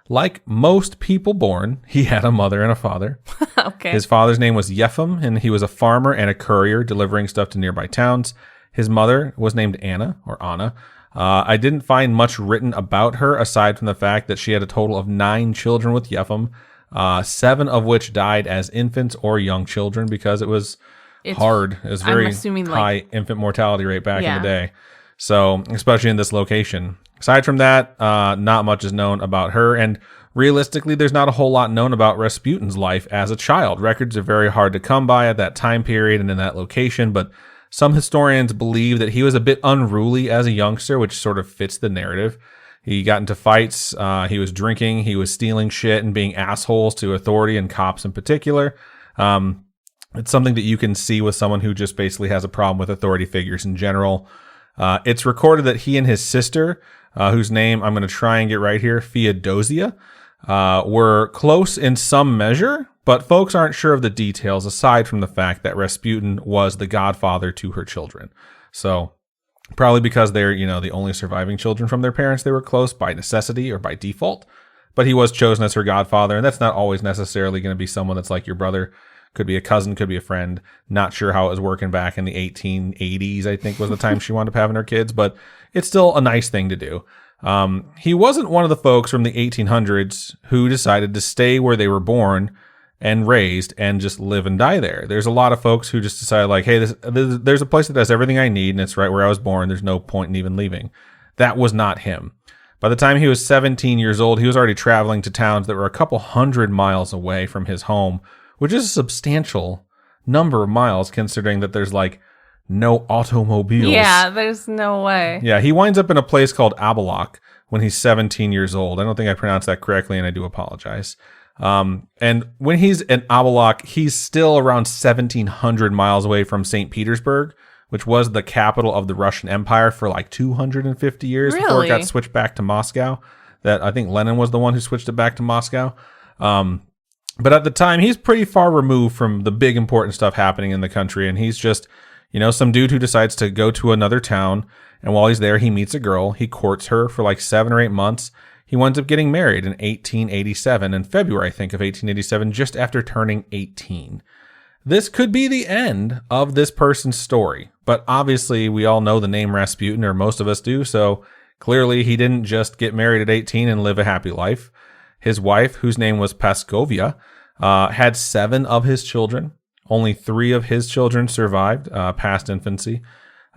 Like most people born, he had a mother and a father. Okay. His father's name was Yefim, and he was a farmer and a courier delivering stuff to nearby towns. His mother was named Anna, or Anna. I didn't find much written about her aside from the fact that she had a total of 9 children with Yefim, 7 of which died as infants or young children because it's hard. It was very high infant mortality rate back in the day. So, especially in this location. Aside from that, not much is known about her, and realistically, there's not a whole lot known about Rasputin's life as a child. Records are very hard to come by at that time period and in that location, but some historians believe that he was a bit unruly as a youngster, which sort of fits the narrative. He got into fights, he was drinking, he was stealing shit and being assholes to authority and cops in particular. It's something that you can see with someone who just basically has a problem with authority figures in general. It's recorded that he and his sister, whose name I'm going to try and get right here, Theodosia, were close in some measure, but folks aren't sure of the details aside from the fact that Rasputin was the godfather to her children. So probably because they're, the only surviving children from their parents, they were close by necessity or by default, but he was chosen as her godfather, and that's not always necessarily going to be someone that's like your brother. Could be a cousin, could be a friend. Not sure how it was working back in the 1880s, I think was the time she wound up having her kids, but it's still a nice thing to do. He wasn't one of the folks from the 1800s who decided to stay where they were born and raised and just live and die there. There's a lot of folks who just decided like, hey, there's a place that has everything I need and it's right where I was born. There's no point in even leaving. That was not him. By the time he was 17 years old, he was already traveling to towns that were a couple hundred miles away from his home, which is a substantial number of miles considering that there's like no automobiles. Yeah, there's no way. Yeah, he winds up in a place called Abalak when he's 17 years old. I don't think I pronounced that correctly, and I do apologize. And when he's in Abalak, he's still around 1,700 miles away from St. Petersburg, which was the capital of the Russian Empire for like 250 years before it got switched back to Moscow. That I think Lenin was the one who switched it back to Moscow. But at the time, he's pretty far removed from the big important stuff happening in the country. And he's just, some dude who decides to go to another town. And while he's there, he meets a girl. He courts her for like 7 or 8 months. He winds up getting married in 1887, in February, I think, of 1887, just after turning 18. This could be the end of this person's story. But obviously, we all know the name Rasputin, or most of us do. So clearly, he didn't just get married at 18 and live a happy life. His wife, whose name was Paskovia, had 7 of his children. Only 3 of his children survived past infancy.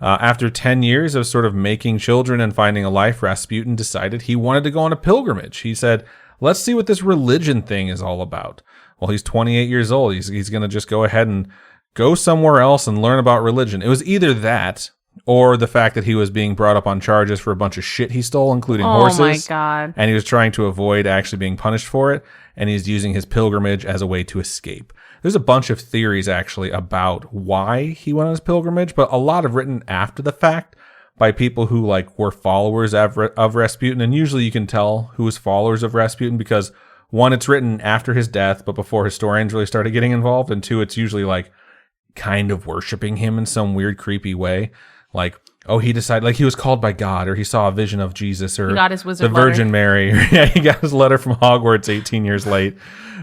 After 10 years of sort of making children and finding a life, Rasputin decided he wanted to go on a pilgrimage. He said, let's see what this religion thing is all about. Well, he's 28 years old. He's going to just go ahead and go somewhere else and learn about religion. It was either that or the fact that he was being brought up on charges for a bunch of shit he stole, including horses. Oh my God. And he was trying to avoid actually being punished for it. And he's using his pilgrimage as a way to escape. There's a bunch of theories actually about why he went on his pilgrimage, but a lot of written after the fact by people who like were followers of Rasputin. And usually you can tell who was followers of Rasputin because one, it's written after his death, but before historians really started getting involved. And two, it's usually like kind of worshiping him in some weird, creepy way. Like, oh, he decided, like he was called by God, or he saw a vision of Jesus, or he got his wizard the Virgin Mary. Yeah, he got his letter from Hogwarts 18 years late.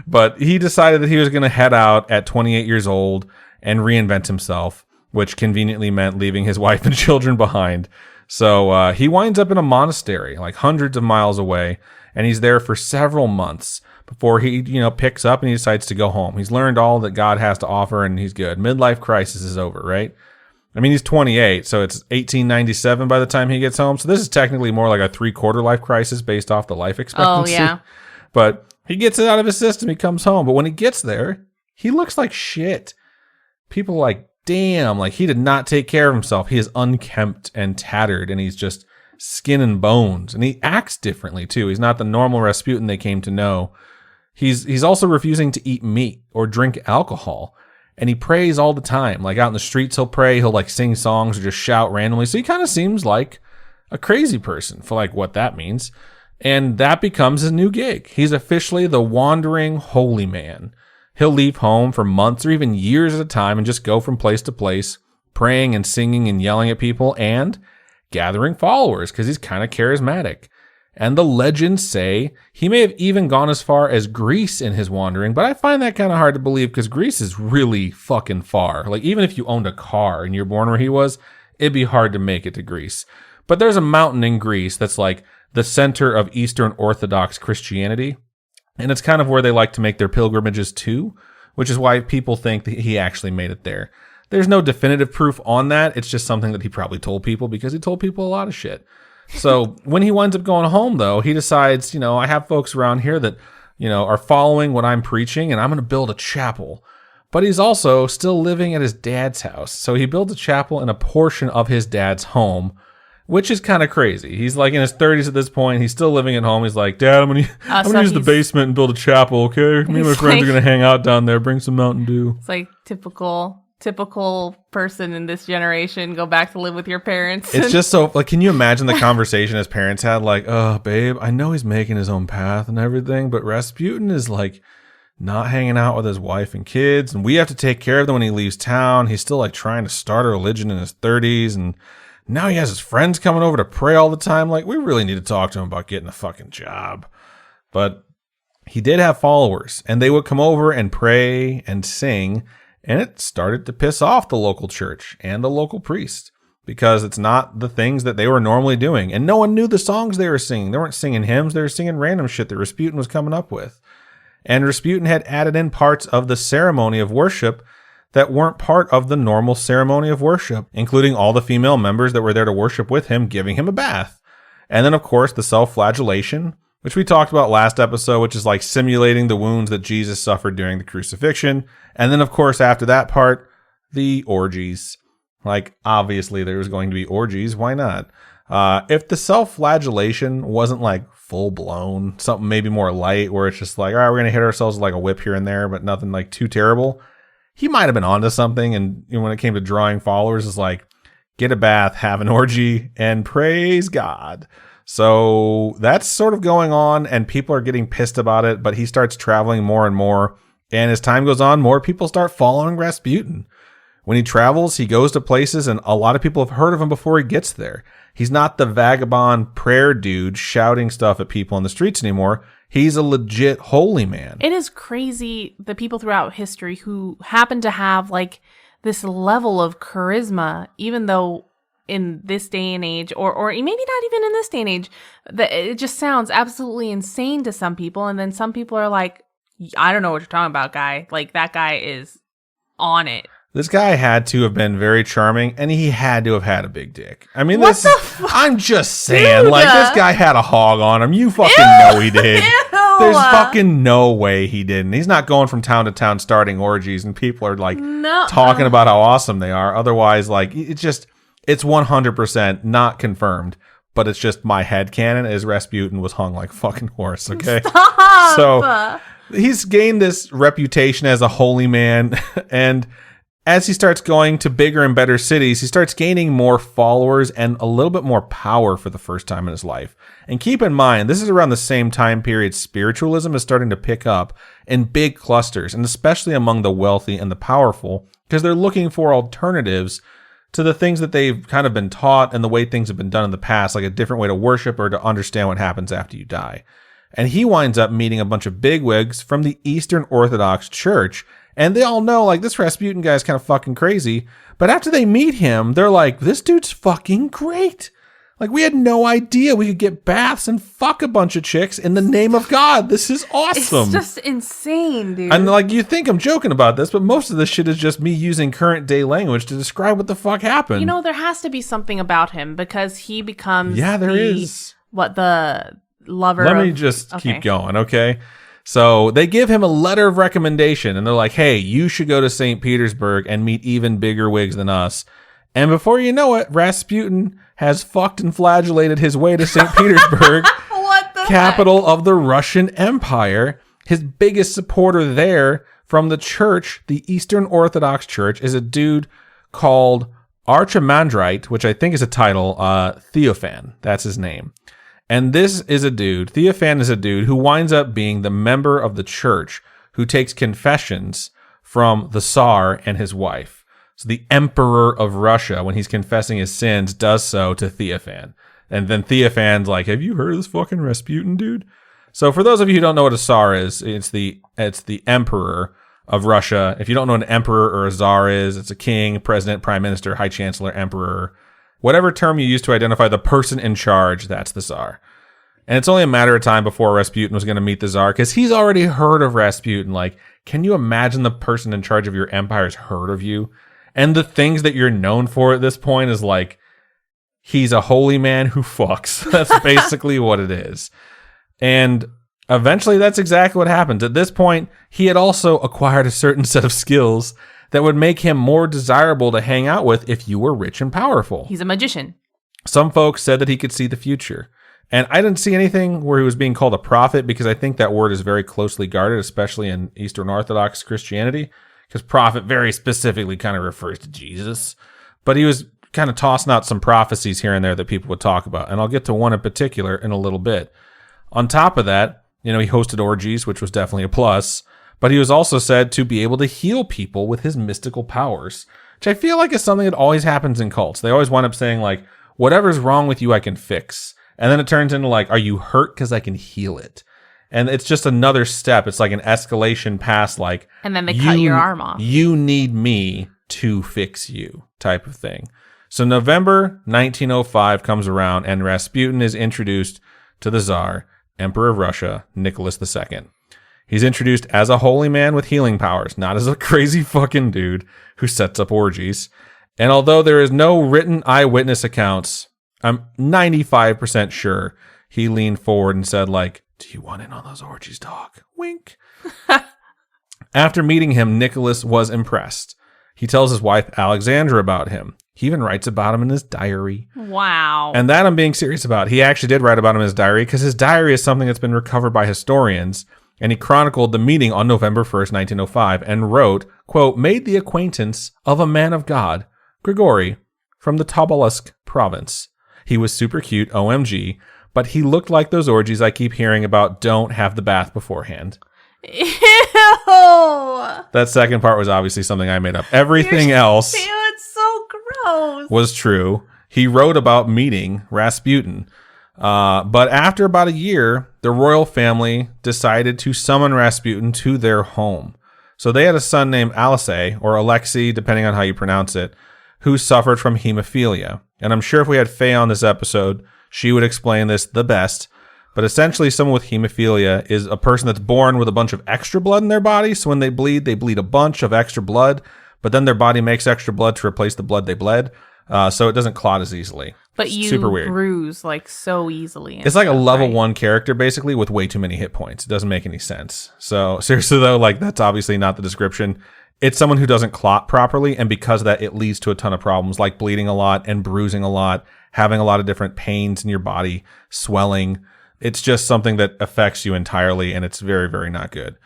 But he decided that he was going to head out at 28 years old and reinvent himself, which conveniently meant leaving his wife and children behind. So he winds up in a monastery, like hundreds of miles away, and he's there for several months before he, picks up and he decides to go home. He's learned all that God has to offer, and he's good. Midlife crisis is over, right? I mean, he's 28, so it's 1897 by the time he gets home. So this is technically more like a 3/4 life crisis based off the life expectancy. Oh, yeah. But he gets it out of his system. He comes home. But when he gets there, he looks like shit. People are like, damn, like he did not take care of himself. He is unkempt and tattered, and he's just skin and bones. And he acts differently, too. He's not the normal Rasputin they came to know. He's also refusing to eat meat or drink alcohol. And he prays all the time. Like out in the streets, he'll pray. He'll like sing songs or just shout randomly. So he kind of seems like a crazy person for like what that means. And that becomes his new gig. He's officially the wandering holy man. He'll leave home for months or even years at a time and just go from place to place, praying and singing and yelling at people and gathering followers because he's kind of charismatic. And the legends say he may have even gone as far as Greece in his wandering, but I find that kind of hard to believe because Greece is really fucking far. Like, even if you owned a car and you're born where he was, it'd be hard to make it to Greece. But there's a mountain in Greece that's like the center of Eastern Orthodox Christianity, and it's kind of where they like to make their pilgrimages to, which is why people think that he actually made it there. There's no definitive proof on that. It's just something that he probably told people because he told people a lot of shit. So when he winds up going home, though, he decides, I have folks around here that, are following what I'm preaching, and I'm going to build a chapel. But he's also still living at his dad's house. So he builds a chapel in a portion of his dad's home, which is kind of crazy. He's like in his 30s at this point. He's still living at home. He's like, Dad, I'm going to use the basement and build a chapel, okay? Me and my friends are going to hang out down there, bring some Mountain Dew. It's like typical person in this generation, go back to live with your parents. It's just so, like, can you imagine the conversation his parents had? Like, oh, babe, I know he's making his own path and everything, but Rasputin is like not hanging out with his wife and kids, and we have to take care of them when he leaves town. He's still like trying to start a religion in his 30s, and now he has his friends coming over to pray all the time. Like, we really need to talk to him about getting a fucking job. But he did have followers, and they would come over and pray and sing. And it started to piss off the local church and the local priest because it's not the things that they were normally doing. And no one knew the songs they were singing. They weren't singing hymns. They were singing random shit that Rasputin was coming up with. And Rasputin had added in parts of the ceremony of worship that weren't part of the normal ceremony of worship, including all the female members that were there to worship with him, giving him a bath. And then, of course, the self-flagellation, which we talked about last episode, which is like simulating the wounds that Jesus suffered during the crucifixion. And then, of course, after that part, the orgies. Like, obviously, there was going to be orgies. Why not? If the self-flagellation wasn't like full-blown, something maybe more light, where it's just like, all right, we're going to hit ourselves with like a whip here and there, but nothing like too terrible, he might have been onto something. And when it came to drawing followers, it's like, get a bath, have an orgy, and praise God. So that's sort of going on, and people are getting pissed about it, but he starts traveling more and more. And as time goes on, more people start following Rasputin. When he travels, he goes to places, and a lot of people have heard of him before he gets there. He's not the vagabond prayer dude shouting stuff at people in the streets anymore. He's a legit holy man. It is crazy the people throughout history who happen to have like this level of charisma, even though in this day and age, or maybe not even in this day and age, that it just sounds absolutely insane to some people. And then some people are like, I don't know what you're talking about, guy. Like, that guy is on it. This guy had to have been very charming, and he had to have had a big dick. I mean, I'm just saying, Dude. like, this guy had a hog on him. You fucking know he did. Ew. There's fucking no way he didn't. He's not going from town to town starting orgies, and people are, like, talking about how awesome they are. Otherwise, like, it's 100% not confirmed, but it's just my headcanon is Rasputin was hung like fucking horse, okay? Stop. So he's gained this reputation as a holy man, and as he starts going to bigger and better cities, he starts gaining more followers and a little bit more power for the first time in his life. And keep in mind, this is around the same time period spiritualism is starting to pick up in big clusters, and especially among the wealthy and the powerful, because they're looking for alternatives to the things that they've kind of been taught and the way things have been done in the past, like a different way to worship or to understand what happens after you die. And he winds up meeting a bunch of bigwigs from the Eastern Orthodox Church. And they all know, like, this Rasputin guy is kind of fucking crazy. But after they meet him, they're like, this dude's fucking great. Like, we had no idea we could get baths and fuck a bunch of chicks in the name of God. This is awesome. It's just insane, dude. And, like, you think I'm joking about this, but most of this shit is just me using current day language to describe what the fuck happened. You know, there has to be something about him because he becomes there is. The lover Let of... me just keep going, okay? So they give him a letter of recommendation, and they're like, hey, you should go to St. Petersburg and meet even bigger wigs than us. And before you know it, Rasputin has fucked and flagellated his way to St. Petersburg, What the capital of the Russian Empire. His biggest supporter there from the church, the Eastern Orthodox Church, is a dude called Archimandrite, which I think is a title, Theophan. That's his name. And this is a dude, Theophan is a dude who winds up being the member of the church who takes confessions from the Tsar and his wife. So the Emperor of Russia, when he's confessing his sins, does so to Theophan. And then Theophan's like, have you heard of this fucking Rasputin dude? So for those of you who don't know what a Tsar is, it's the Emperor of Russia. If you don't know what an emperor or a czar is, it's a king, president, prime minister, high chancellor, emperor. Whatever term you use to identify the person in charge, that's the Tsar. And it's only a matter of time before Rasputin was going to meet the Tsar, because he's already heard of Rasputin. Like, can you imagine the person in charge of your empire's heard of you? And the things that you're known for at this point is like, he's a holy man who fucks. That's basically what it is. And eventually that's exactly what happens. At this point, he had also acquired a certain set of skills that would make him more desirable to hang out with if you were rich and powerful. He's a magician. Some folks said that he could see the future. And I didn't see anything where he was being called a prophet, because I think that word is very closely guarded, especially in Eastern Orthodox Christianity, because prophet very specifically kind of refers to Jesus. But he was kind of tossing out some prophecies here and there that people would talk about. And I'll get to one in particular in a little bit. On top of that, he hosted orgies, which was definitely a plus. But he was also said to be able to heal people with his mystical powers, which I feel like is something that always happens in cults. They always wind up saying, like, whatever's wrong with you, I can fix. And then it turns into, like, are you hurt? Because I can heal it. And it's just another step. It's like an escalation past, like... And then they cut your arm off. You need me to fix you type of thing. So November 1905 comes around, and Rasputin is introduced to the Tsar, Emperor of Russia, Nicholas II. He's introduced as a holy man with healing powers, not as a crazy fucking dude who sets up orgies. And although there is no written eyewitness accounts, I'm 95% sure he leaned forward and said, like, do you want in on those orgies, dog? Wink. After meeting him, Nicholas was impressed. He tells his wife, Alexandra, about him. He even writes about him in his diary. Wow. And that I'm being serious about. He actually did write about him in his diary, because his diary is something that's been recovered by historians. And he chronicled the meeting on November 1st, 1905, and wrote, quote, made the acquaintance of a man of God, Grigory, from the Tobolsk province. He was super cute, OMG, but he looked like those orgies I keep hearing about don't have the bath beforehand. Ew. That second part was obviously something I made up. Everything else it's so gross. was true. He wrote about meeting Rasputin. But after about a year, the royal family decided to summon Rasputin to their home. So they had a son named Alexei, or Alexei, depending on how you pronounce it, who suffered from hemophilia. And I'm sure if we had Faye on this episode, she would explain this the best. But essentially, someone with hemophilia is a person that's born with a bunch of extra blood in their body. So when they bleed a bunch of extra blood. but then their body makes extra blood to replace the blood they bled, so it doesn't clot as easily. But you super weird. bruise like so easily. It's like a level 1 character basically with way too many hit points. It doesn't make any sense. So seriously though, like that's obviously not the description. It's someone who doesn't clot properly, and because of that, it leads to a ton of problems like bleeding a lot and bruising a lot, having a lot of different pains in your body, swelling. It's just something that affects you entirely, and it's very, very not good.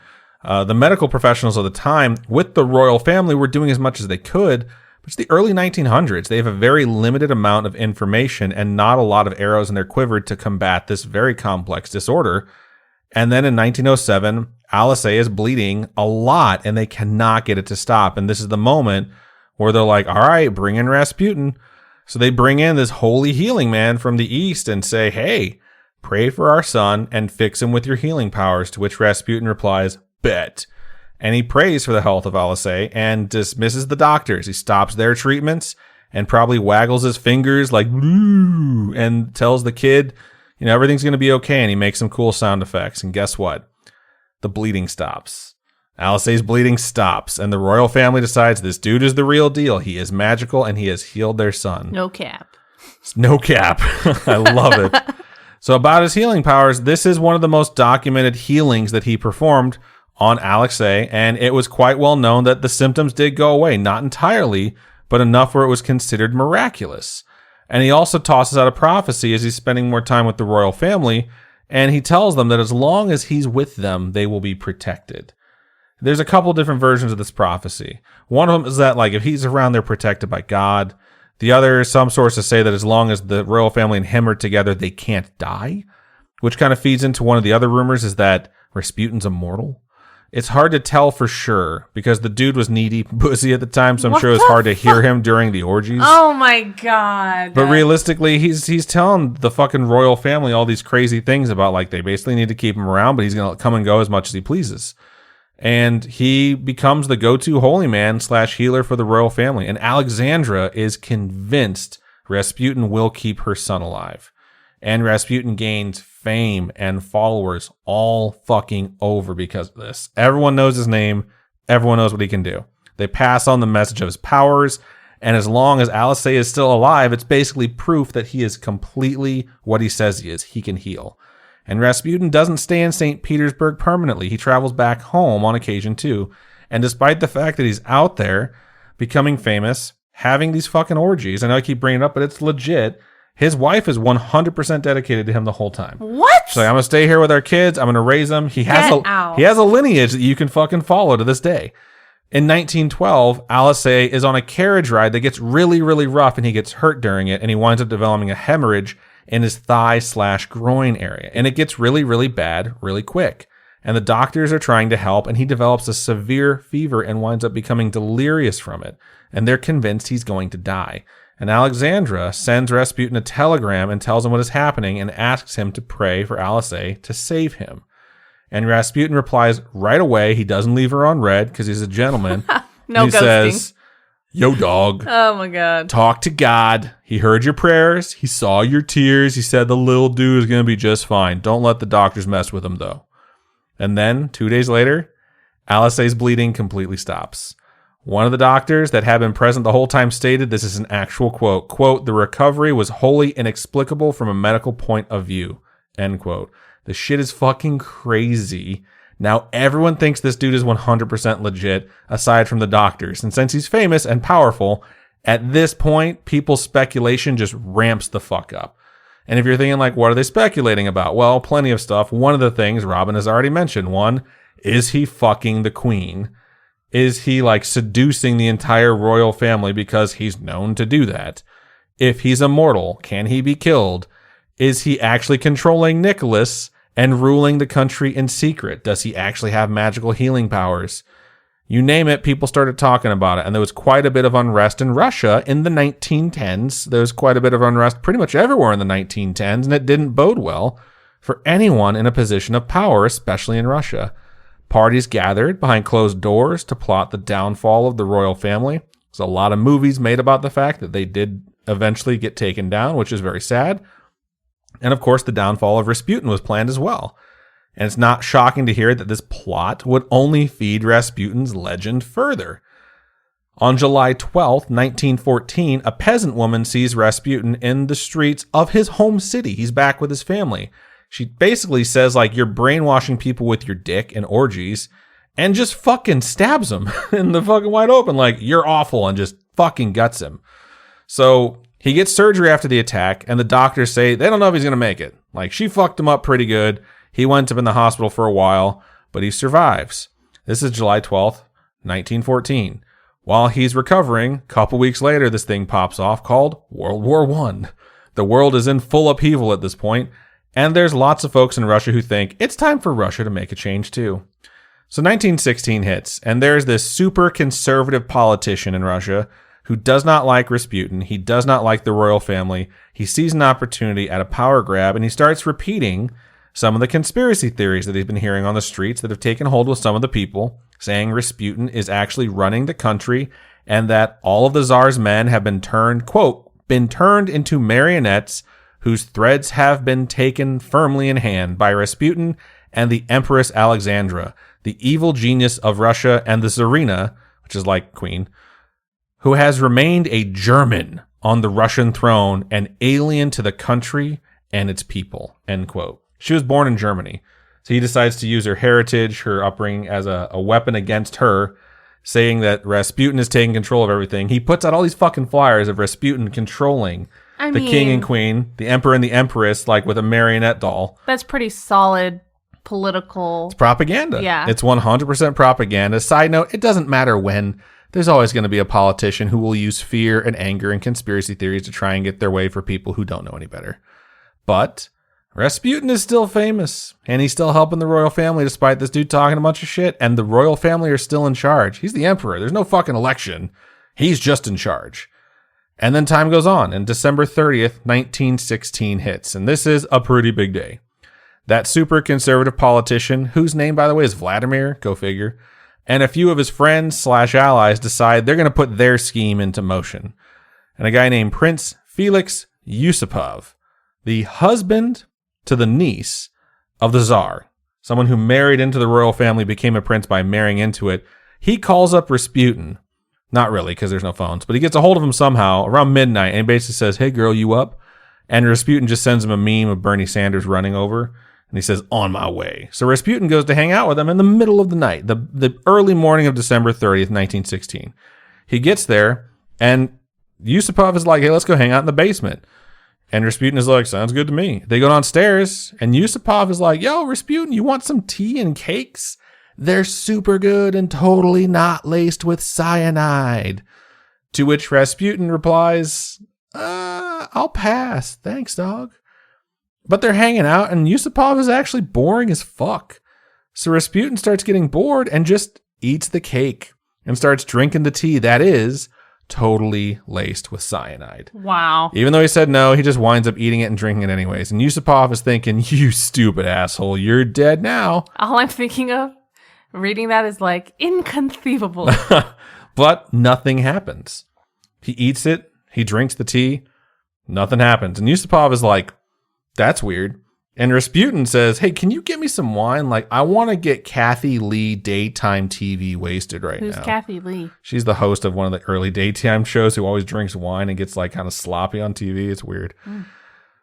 The medical professionals of the time with the royal family were doing as much as they could. But it's the early 1900s. They have a very limited amount of information and not a lot of arrows in their quiver to combat this very complex disorder. And then in 1907, Alice is bleeding a lot and they cannot get it to stop. And this is the moment where they're like, all right, bring in Rasputin. So they bring in this holy healing man from the East and say, hey, pray for our son and fix him with your healing powers. To which Rasputin replies, bet. And he prays for the health of Alice and dismisses the doctors. He stops their treatments and probably waggles his fingers like, woo, and tells the kid, you know, everything's going to be okay. And he makes some cool sound effects. And guess what? The bleeding stops. Alice's bleeding stops. And the royal family decides this dude is the real deal. He is magical and he has healed their son. No cap. No cap. I love it. So about his healing powers, this is one of the most documented healings that he performed on Alexei, and it was quite well known that the symptoms did go away, not entirely, but enough where it was considered miraculous. And he also tosses out a prophecy as he's spending more time with the royal family, and he tells them that as long as he's with them, they will be protected. There's a couple different versions of this prophecy. One of them is that, like, if he's around, they're protected by God. The other, some sources say that as long as the royal family and him are together, they can't die, which kind of feeds into one of the other rumors is that Rasputin's immortal. It's hard to tell for sure because the dude was knee-deep pussy at the time, so I'm sure it's hard to hear him during the orgies. Oh my god. But realistically, he's telling the fucking royal family all these crazy things about like they basically need to keep him around, but he's going to come and go as much as he pleases. And he becomes the go-to holy man / healer for the royal family. And Alexandra is convinced Rasputin will keep her son alive. And Rasputin gains fame and followers all fucking over because of this. Everyone knows his name. Everyone knows what he can do. They pass on the message of his powers. And as long as Alice is still alive, it's basically proof that he is completely what he says he is. He can heal. And Rasputin doesn't stay in St. Petersburg permanently. He travels back home on occasion too. And despite the fact that he's out there becoming famous, having these fucking orgies, I know I keep bringing it up, but it's legit. His wife is 100% dedicated to him the whole time. What? So I'm going to stay here with our kids. I'm going to raise them. He has a lineage that you can fucking follow to this day. In 1912, Alice is on a carriage ride that gets really, really rough and he gets hurt during it and he winds up developing a hemorrhage in his thigh / groin area. And it gets really, really bad really quick. And the doctors are trying to help and he develops a severe fever and winds up becoming delirious from it. And they're convinced he's going to die. And Alexandra sends Rasputin a telegram and tells him what is happening and asks him to pray for Alice to save him. And Rasputin replies right away. He doesn't leave her on red because he's a gentleman. No he ghosting. Says, yo, dog. Oh, my God. Talk to God. He heard your prayers. He saw your tears. He said the little dude is going to be just fine. Don't let the doctors mess with him, though. And then, 2 days later, Alice's bleeding completely stops. One of the doctors that had been present the whole time stated, this is an actual quote, quote, the recovery was wholly inexplicable from a medical point of view, end quote. The shit is fucking crazy. Now everyone thinks this dude is 100% legit, aside from the doctors. And since he's famous and powerful, at this point, people's speculation just ramps the fuck up. And if you're thinking like, what are they speculating about? Well, plenty of stuff. One of the things Robin has already mentioned. One, is he fucking the queen? Is he like seducing the entire royal family because he's known to do that? If he's immortal, can he be killed? Is he actually controlling Nicholas and ruling the country in secret? Does he actually have magical healing powers? You name it, people started talking about it. And there was quite a bit of unrest in Russia in the 1910s. There was quite a bit of unrest pretty much everywhere in the 1910s, and it didn't bode well for anyone in a position of power, especially in Russia. Parties gathered behind closed doors to plot the downfall of the royal family. There's a lot of movies made about the fact that they did eventually get taken down, which is very sad. And of course, the downfall of Rasputin was planned as well. And it's not shocking to hear that this plot would only feed Rasputin's legend further. On July 12th, 1914, a peasant woman sees Rasputin in the streets of his home city. He's back with his family. She basically says, like, you're brainwashing people with your dick and orgies, and just fucking stabs him in the fucking wide open, like, you're awful, and just fucking guts him. So he gets surgery after the attack, and the doctors say they don't know if he's going to make it. Like, she fucked him up pretty good. He went up in the hospital for a while, but he survives. This is July 12th, 1914. While he's recovering, a couple weeks later, this thing pops off called World War I. The world is in full upheaval at this point, and there's lots of folks in Russia who think it's time for Russia to make a change too. So 1916 hits, and there's this super conservative politician in Russia who does not like Rasputin. He does not like the royal family. He sees an opportunity at a power grab, and he starts repeating some of the conspiracy theories that he's been hearing on the streets that have taken hold with some of the people, saying Rasputin is actually running the country and that all of the Tsar's men have been turned, quote, been turned into marionettes whose threads have been taken firmly in hand by Rasputin and the Empress Alexandra, the evil genius of Russia, and the Tsarina, which is like queen, who has remained a German on the Russian throne and alien to the country and its people, end quote. She was born in Germany. So he decides to use her heritage, her upbringing as a weapon against her, saying that Rasputin is taking control of everything. He puts out all these fucking flyers of Rasputin controlling the king and queen, the emperor and the empress, like with a marionette doll. That's pretty solid political. It's propaganda. Yeah. It's 100% propaganda. Side note, it doesn't matter when. There's always going to be a politician who will use fear and anger and conspiracy theories to try and get their way for people who don't know any better. But Rasputin is still famous, and he's still helping the royal family despite this dude talking a bunch of shit, and the royal family are still in charge. He's the emperor. There's no fucking election. He's just in charge. And then time goes on, and December 30th, 1916 hits, and this is a pretty big day. That super conservative politician, whose name, by the way, is Vladimir, go figure, and a few of his friends / allies decide they're going to put their scheme into motion. And a guy named Prince Felix Yusupov, the husband to the niece of the Tsar, someone who married into the royal family, became a prince by marrying into it. He calls up Rasputin. Not really, because there's no phones, but he gets a hold of him somehow around midnight, and he basically says, hey girl, you up? And Rasputin just sends him a meme of Bernie Sanders running over, and he says, on my way. So Rasputin goes to hang out with him in the middle of the night, the early morning of December 30th, 1916. He gets there, and Yusupov is like, hey, let's go hang out in the basement. And Rasputin is like, sounds good to me. They go downstairs, and Yusupov is like, yo, Rasputin, you want some tea and cakes? They're super good and totally not laced with cyanide. To which Rasputin replies, I'll pass. Thanks, dog. But they're hanging out, and Yusupov is actually boring as fuck. So Rasputin starts getting bored and just eats the cake and starts drinking the tea that is totally laced with cyanide. Wow. Even though he said no, he just winds up eating it and drinking it anyways. And Yusupov is thinking, you stupid asshole, you're dead now. All I'm thinking of reading that is like, inconceivable. But nothing happens. He eats it, he drinks the tea, nothing happens. And Yusupov is like, that's weird. And Rasputin says, hey, can you get me some wine? Like, I want to get Kathy Lee daytime TV wasted right now. Who's Kathy Lee? She's the host of one of the early daytime shows who always drinks wine and gets like kind of sloppy on TV. It's weird.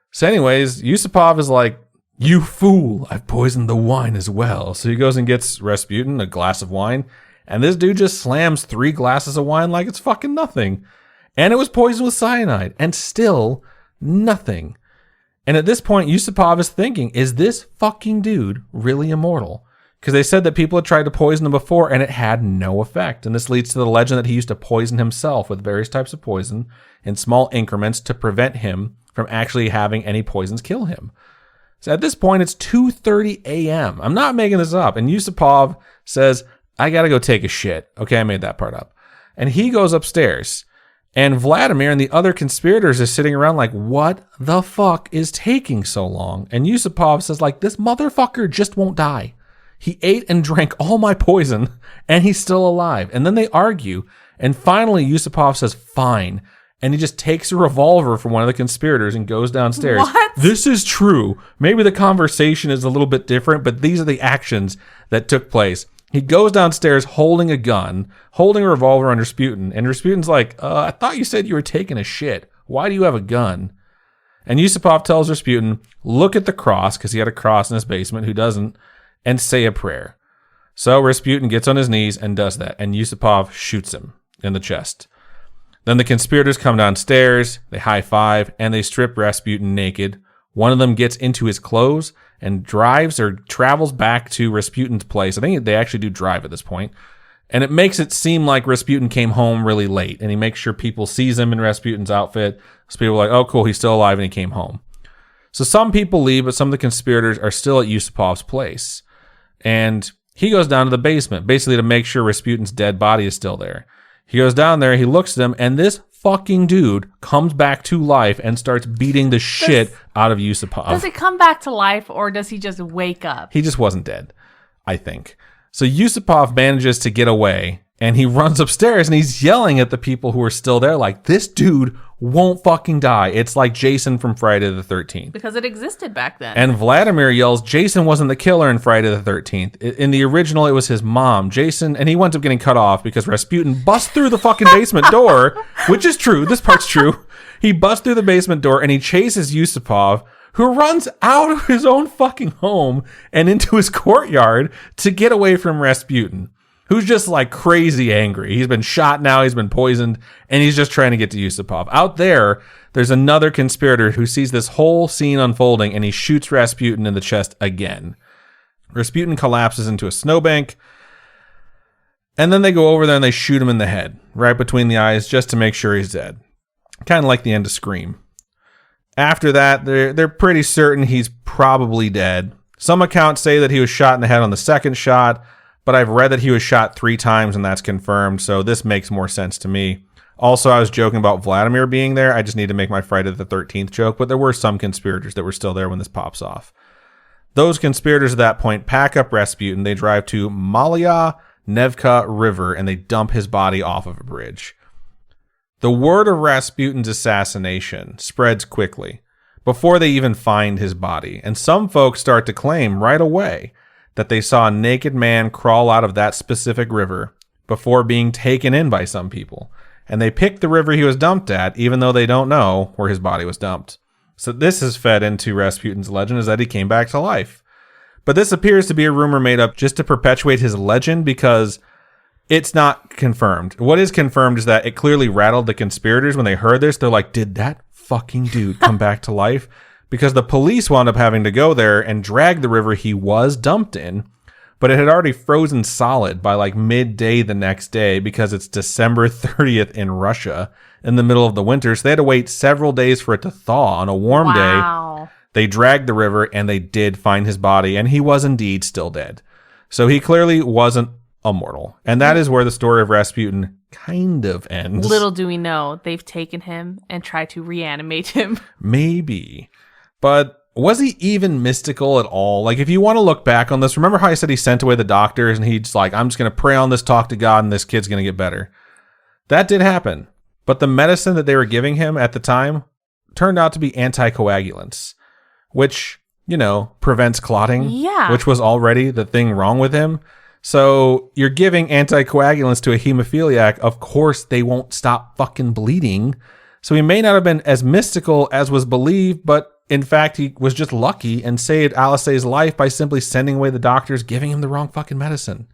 So anyways, Yusupov is like, you fool, I've poisoned the wine as well. So he goes and gets Rasputin a glass of wine. And this dude just slams 3 glasses of wine like it's fucking nothing. And it was poisoned with cyanide. And still nothing. And at this point, Yusupov is thinking, is this fucking dude really immortal? Because they said that people had tried to poison him before and it had no effect. And this leads to the legend that he used to poison himself with various types of poison in small increments to prevent him from actually having any poisons kill him. So at this point, it's 2:30 a.m. I'm not making this up. And Yusupov says, I got to go take a shit. Okay, I made that part up. And he goes upstairs. And Vladimir and the other conspirators are sitting around like, what the fuck is taking so long? And Yusupov says, like, this motherfucker just won't die. He ate and drank all my poison, and he's still alive. And then they argue. And finally, Yusupov says, fine. And he just takes a revolver from one of the conspirators and goes downstairs. What? This is true. Maybe the conversation is a little bit different, but these are the actions that took place. He goes downstairs holding a gun, holding a revolver on Rasputin, and Rasputin's like, I thought you said you were taking a shit. Why do you have a gun? And Yusupov tells Rasputin, look at the cross, because he had a cross in his basement, who doesn't, and say a prayer. So Rasputin gets on his knees and does that, and Yusupov shoots him in the chest. Then the conspirators come downstairs, they high-five, and they strip Rasputin naked. One of them gets into his clothes and drives or travels back to Rasputin's place. I think they actually do drive at this point. And it makes it seem like Rasputin came home really late, and he makes sure people sees him in Rasputin's outfit. So people are like, oh, cool, he's still alive and he came home. So some people leave, but some of the conspirators are still at Yusupov's place. And he goes down to the basement, basically to make sure Rasputin's dead body is still there. He goes down there, he looks at him, and this fucking dude comes back to life and starts beating the shit out of Yusupov. Does it come back to life, or does he just wake up? He just wasn't dead, I think. So Yusupov manages to get away, and he runs upstairs, and he's yelling at the people who are still there, like, this dude won't fucking die. It's like Jason from Friday the 13th. Because it existed back then. And Vladimir yells, Jason wasn't the killer in Friday the 13th. In the original, it was his mom, Jason, and he winds up getting cut off because Rasputin busts through the fucking basement door, which is true. This part's true. He busts through the basement door, and he chases Yusupov, who runs out of his own fucking home and into his courtyard to get away from Rasputin, who's just like crazy angry. He's been shot now, he's been poisoned, and he's just trying to get to Yusupov. Out there's another conspirator who sees this whole scene unfolding, and he shoots Rasputin in the chest again. Rasputin collapses into a snowbank, and then they go over there and they shoot him in the head, right between the eyes, just to make sure he's dead. Kind of like the end of Scream. After that, they're pretty certain he's probably dead. Some accounts say that he was shot in the head on the second shot, but I've read that he was shot 3 times and that's confirmed, so this makes more sense to me. Also, I was joking about Vladimir being there. I just need to make my Friday the 13th joke, but there were some conspirators that were still there when this pops off. Those conspirators at that point pack up Rasputin. They drive to Malaya Nevka River and they dump his body off of a bridge. The word of Rasputin's assassination spreads quickly before they even find his body, and some folks start to claim right away that they saw a naked man crawl out of that specific river before being taken in by some people. And they picked the river he was dumped at, even though they don't know where his body was dumped. So this has fed into Rasputin's legend, is that he came back to life. But this appears to be a rumor made up just to perpetuate his legend, because it's not confirmed. What is confirmed is that it clearly rattled the conspirators when they heard this. They're like, did that fucking dude come back to life? Because the police wound up having to go there and drag the river he was dumped in, but it had already frozen solid by like midday the next day because it's December 30th in Russia in the middle of the winter. So they had to wait several days for it to thaw. On a warm day, they dragged the river and they did find his body, and he was indeed still dead. So he clearly wasn't immortal. And that is where the story of Rasputin kind of ends. Little do we know, they've taken him and tried to reanimate him. Maybe. But was he even mystical at all? Like, if you want to look back on this, remember how I said he sent away the doctors and he's like, I'm just going to pray on this, talk to God, and this kid's going to get better. That did happen. But the medicine that they were giving him at the time turned out to be anticoagulants, which, you know, prevents clotting, which was already the thing wrong with him. So you're giving anticoagulants to a hemophiliac. Of course, they won't stop fucking bleeding. So he may not have been as mystical as was believed, but in fact, he was just lucky and saved Alexei's life by simply sending away the doctors, giving him the wrong fucking medicine.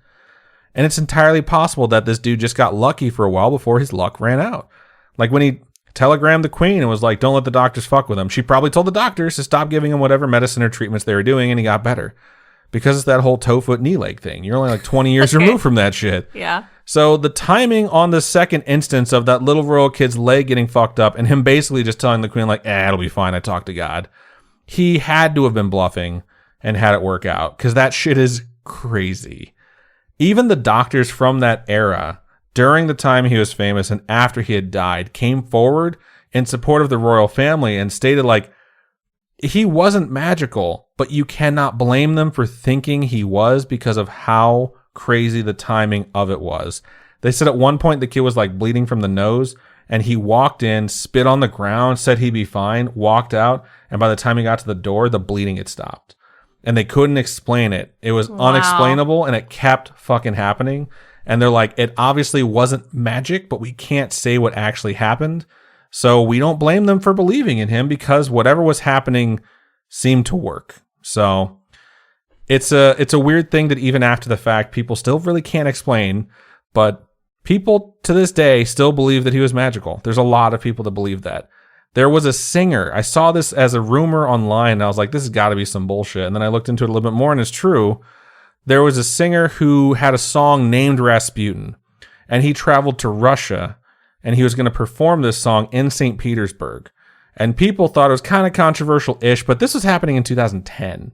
And it's entirely possible that this dude just got lucky for a while before his luck ran out. Like when he telegrammed the queen and was like, don't let the doctors fuck with him. She probably told the doctors to stop giving him whatever medicine or treatments they were doing, and he got better. Because it's that whole toe, foot, knee, leg thing. You're only like 20 years removed from that shit. Yeah. So the timing on the second instance of that little royal kid's leg getting fucked up and him basically just telling the queen like, it'll be fine, I talked to God. He had to have been bluffing and had it work out, because that shit is crazy. Even the doctors from that era, during the time he was famous and after he had died, came forward in support of the royal family and stated like, he wasn't magical, but you cannot blame them for thinking he was because of how crazy the timing of it was. They said at one point the kid was like bleeding from the nose, and he walked in, spit on the ground, said he'd be fine, walked out, and by the time he got to the door, the bleeding had stopped. and they couldn't explain it. It was unexplainable, and it kept fucking happening. And they're like, it obviously wasn't magic, but we can't say what actually happened. So we don't blame them for believing in him because whatever was happening seemed to work. So it's a weird thing that even after the fact, people still really can't explain. But people to this day still believe that he was magical. There's a lot of people that believe that. There was a singer. I saw this as a rumor online, and I was like, this has got to be some bullshit. And then I looked into it a little bit more, and it's true. There was a singer who had a song named Rasputin, and he traveled to Russia, and he was going to perform this song in St. Petersburg. And people thought it was kind of controversial-ish, but this was happening in 2010.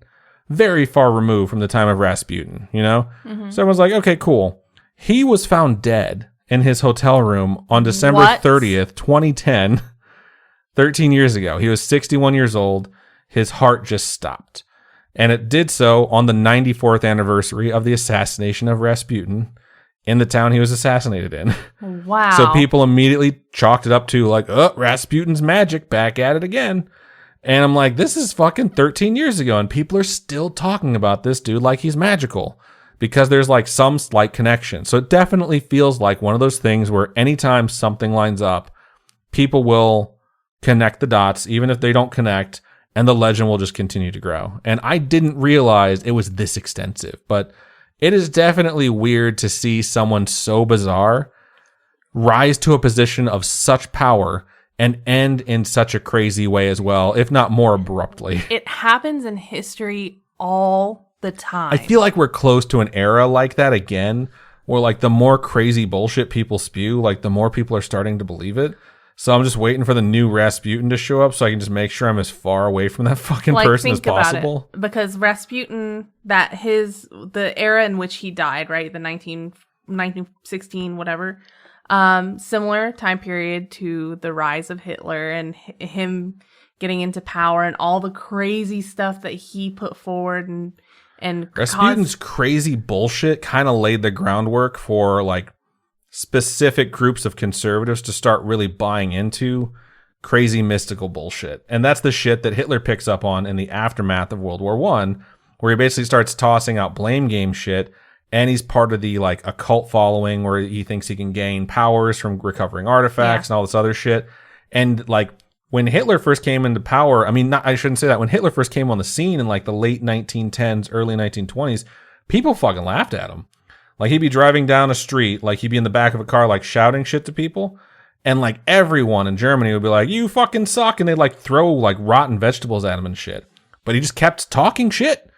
Very far removed from the time of Rasputin, you know? Mm-hmm. So everyone's like, okay, cool. He was found dead in his hotel room on December 30th, 2010, 13 years ago. He was 61 years old. His heart just stopped. And it did so on the 94th anniversary of the assassination of Rasputin in the town he was assassinated in. Wow. So people immediately chalked it up to like, oh, Rasputin's magic, back at it again. And I'm like, this is fucking 13 years ago, and people are still talking about this dude like he's magical because there's like some slight connection. So it definitely feels like one of those things where anytime something lines up, people will connect the dots, even if they don't connect, and the legend will just continue to grow. And I didn't realize it was this extensive, but it is definitely weird to see someone so bizarre rise to a position of such power and end in such a crazy way as well, if not more abruptly. It happens in history all the time. I feel like we're close to an era like that again, where like the more crazy bullshit people spew, like the more people are starting to believe it. So I'm just waiting for the new Rasputin to show up so I can just make sure I'm as far away from that fucking person as possible. Because Rasputin, the era in which he died, right? The 1916, whatever. Similar time period to the rise of Hitler and him getting into power and all the crazy stuff that he put forward and Rasputin's crazy bullshit kind of laid the groundwork for like specific groups of conservatives to start really buying into crazy mystical bullshit. And that's the shit that Hitler picks up on in the aftermath of World War I, where he basically starts tossing out blame game shit, and he's part of the like occult following where he thinks he can gain powers from recovering artifacts and all this other shit. And like when Hitler first came into power, I shouldn't say that. When Hitler first came on the scene in like the late 1910s, early 1920s, people fucking laughed at him. Like, he'd be driving down a street, like, he'd be in the back of a car, like, shouting shit to people. And, like, everyone in Germany would be like, you fucking suck. And they'd, like, throw, like, rotten vegetables at him and shit. But he just kept talking shit.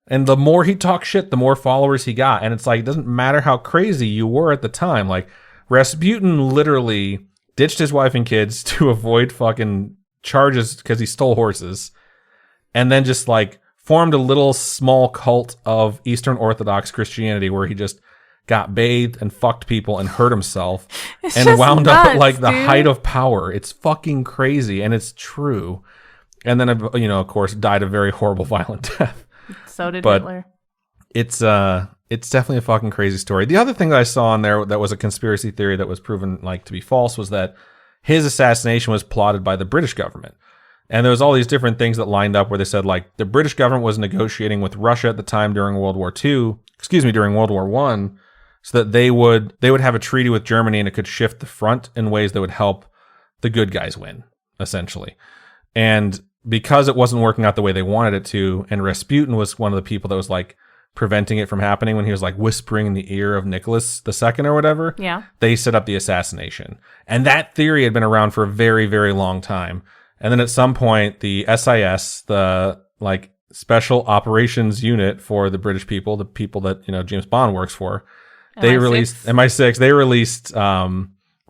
And the more he talked shit, the more followers he got. And it's like, it doesn't matter how crazy you were at the time. Like, Rasputin literally ditched his wife and kids to avoid fucking charges because he stole horses. And then just, like, formed a little small cult of Eastern Orthodox Christianity where he just got bathed and fucked people and hurt himself and wound up at like the height of power. It's fucking crazy, and it's true. And then, of course, died a very horrible, violent death. So did Hitler. It's definitely a fucking crazy story. The other thing that I saw on there that was a conspiracy theory that was proven like to be false was that his assassination was plotted by the British government. And there was all these different things that lined up where they said, like, the British government was negotiating with Russia at the time during World War I, so that they would have a treaty with Germany and it could shift the front in ways that would help the good guys win, essentially. And because it wasn't working out the way they wanted it to, and Rasputin was one of the people that was, like, preventing it from happening when he was, like, whispering in the ear of Nicholas II or whatever, they set up the assassination. And that theory had been around for a very, very long time. And then at some point, the SIS, the like special operations unit for the British people, the people that James Bond works for, they released MI6. They released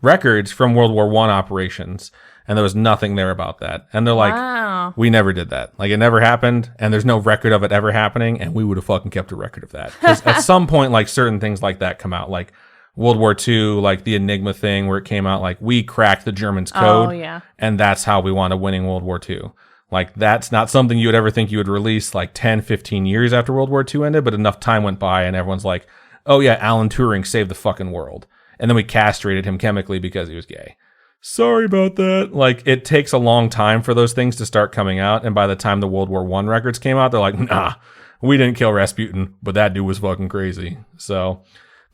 records from World War I operations, and there was nothing there about that. And they're like, wow. We never did that. Like, it never happened, and there's no record of it ever happening, and we would have fucking kept a record of that. 'Cause at some point, like, certain things like that come out, like World War II, like the Enigma thing where it came out, like, we cracked the Germans' code, and that's how we wound up winning World War II. Like, that's not something you would ever think you would release, like, 10, 15 years after World War II ended, but enough time went by, and everyone's like, oh yeah, Alan Turing saved the fucking world. And then we castrated him chemically because he was gay. Sorry about that. Like, it takes a long time for those things to start coming out, and by the time the World War I records came out, they're like, nah, we didn't kill Rasputin, but that dude was fucking crazy. So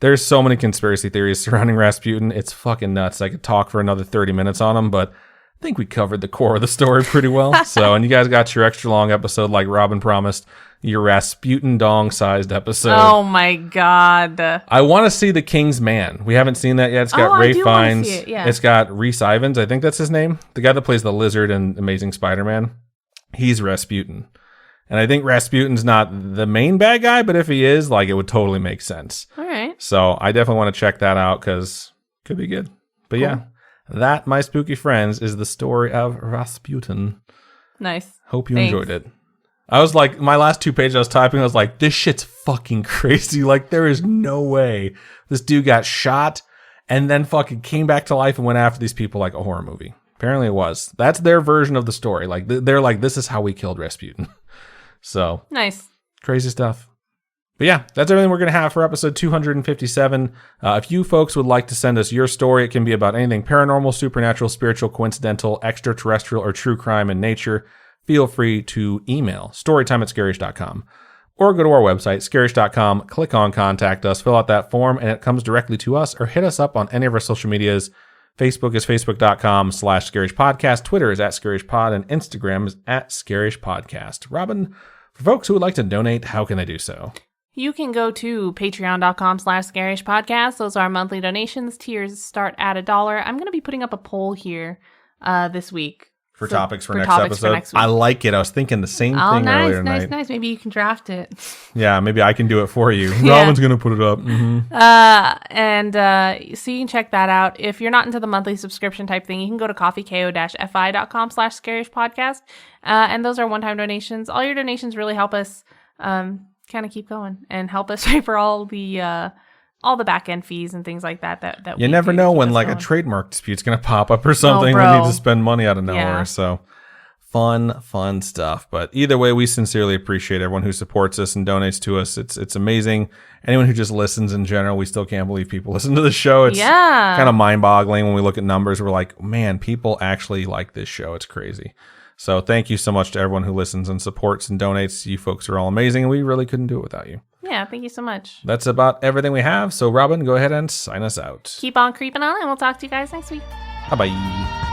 there's so many conspiracy theories surrounding Rasputin. It's fucking nuts. I could talk for another 30 minutes on them, but I think we covered the core of the story pretty well. So, and you guys got your extra long episode like Robin promised, your Rasputin dong-sized episode. Oh my God. I want to see The King's Man. We haven't seen that yet. It's got Ray Fiennes. It's got Rhys Ifans. I think that's his name. The guy that plays the lizard in Amazing Spider-Man. He's Rasputin. And I think Rasputin's not the main bad guy, but if he is, like, it would totally make sense. All right. So I definitely want to check that out because it could be good. But cool. Yeah, that, my spooky friends, is the story of Rasputin. Nice. Hope you enjoyed it. I was like, my last 2 pages I was typing, I was like, this shit's fucking crazy. Like, there is no way this dude got shot and then fucking came back to life and went after these people like a horror movie. Apparently it was. That's their version of the story. Like, they're like, this is how we killed Rasputin. So. Nice. Crazy stuff. But yeah, that's everything we're going to have for episode 257. If you folks would like to send us your story, it can be about anything paranormal, supernatural, spiritual, coincidental, extraterrestrial, or true crime in nature. Feel free to email storytime@scaryish.com or go to our website, scaryish.com, click on contact us, fill out that form, and it comes directly to us, or hit us up on any of our social medias. Facebook is facebook.com/scarishpodcast. Twitter is @scarishpod, and Instagram is @scarishpodcast. Robin, for folks who would like to donate, how can they do so? You can go to patreon.com/scarishpodcast. Those are monthly donations. Tiers start at $1. I'm going to be putting up a poll here this week. For topics for next episode. I like it. I was thinking the same thing earlier tonight. Nice. Maybe you can draft it. Yeah, maybe I can do it for you. Robin's going to put it up. Mm-hmm. So you can check that out. If you're not into the monthly subscription type thing, you can go to coffeeko-fi.com/scaryish podcast. And those are one-time donations. All your donations really help us kind of keep going and help us pay for all the back end fees and things like that. You never know when like a trademark dispute's going to pop up or something. We need to spend money out of nowhere. Yeah. So fun stuff. But either way, we sincerely appreciate everyone who supports us and donates to us. It's amazing. Anyone who just listens in general, we still can't believe people listen to the show. It's kind of mind boggling when we look at numbers. We're like, man, people actually like this show. It's crazy. So thank you so much to everyone who listens and supports and donates. You folks are all amazing, and we really couldn't do it without you. Yeah, thank you so much. That's about everything we have. So, Robin, go ahead and sign us out. Keep on creeping on, and we'll talk to you guys next week. Bye-bye.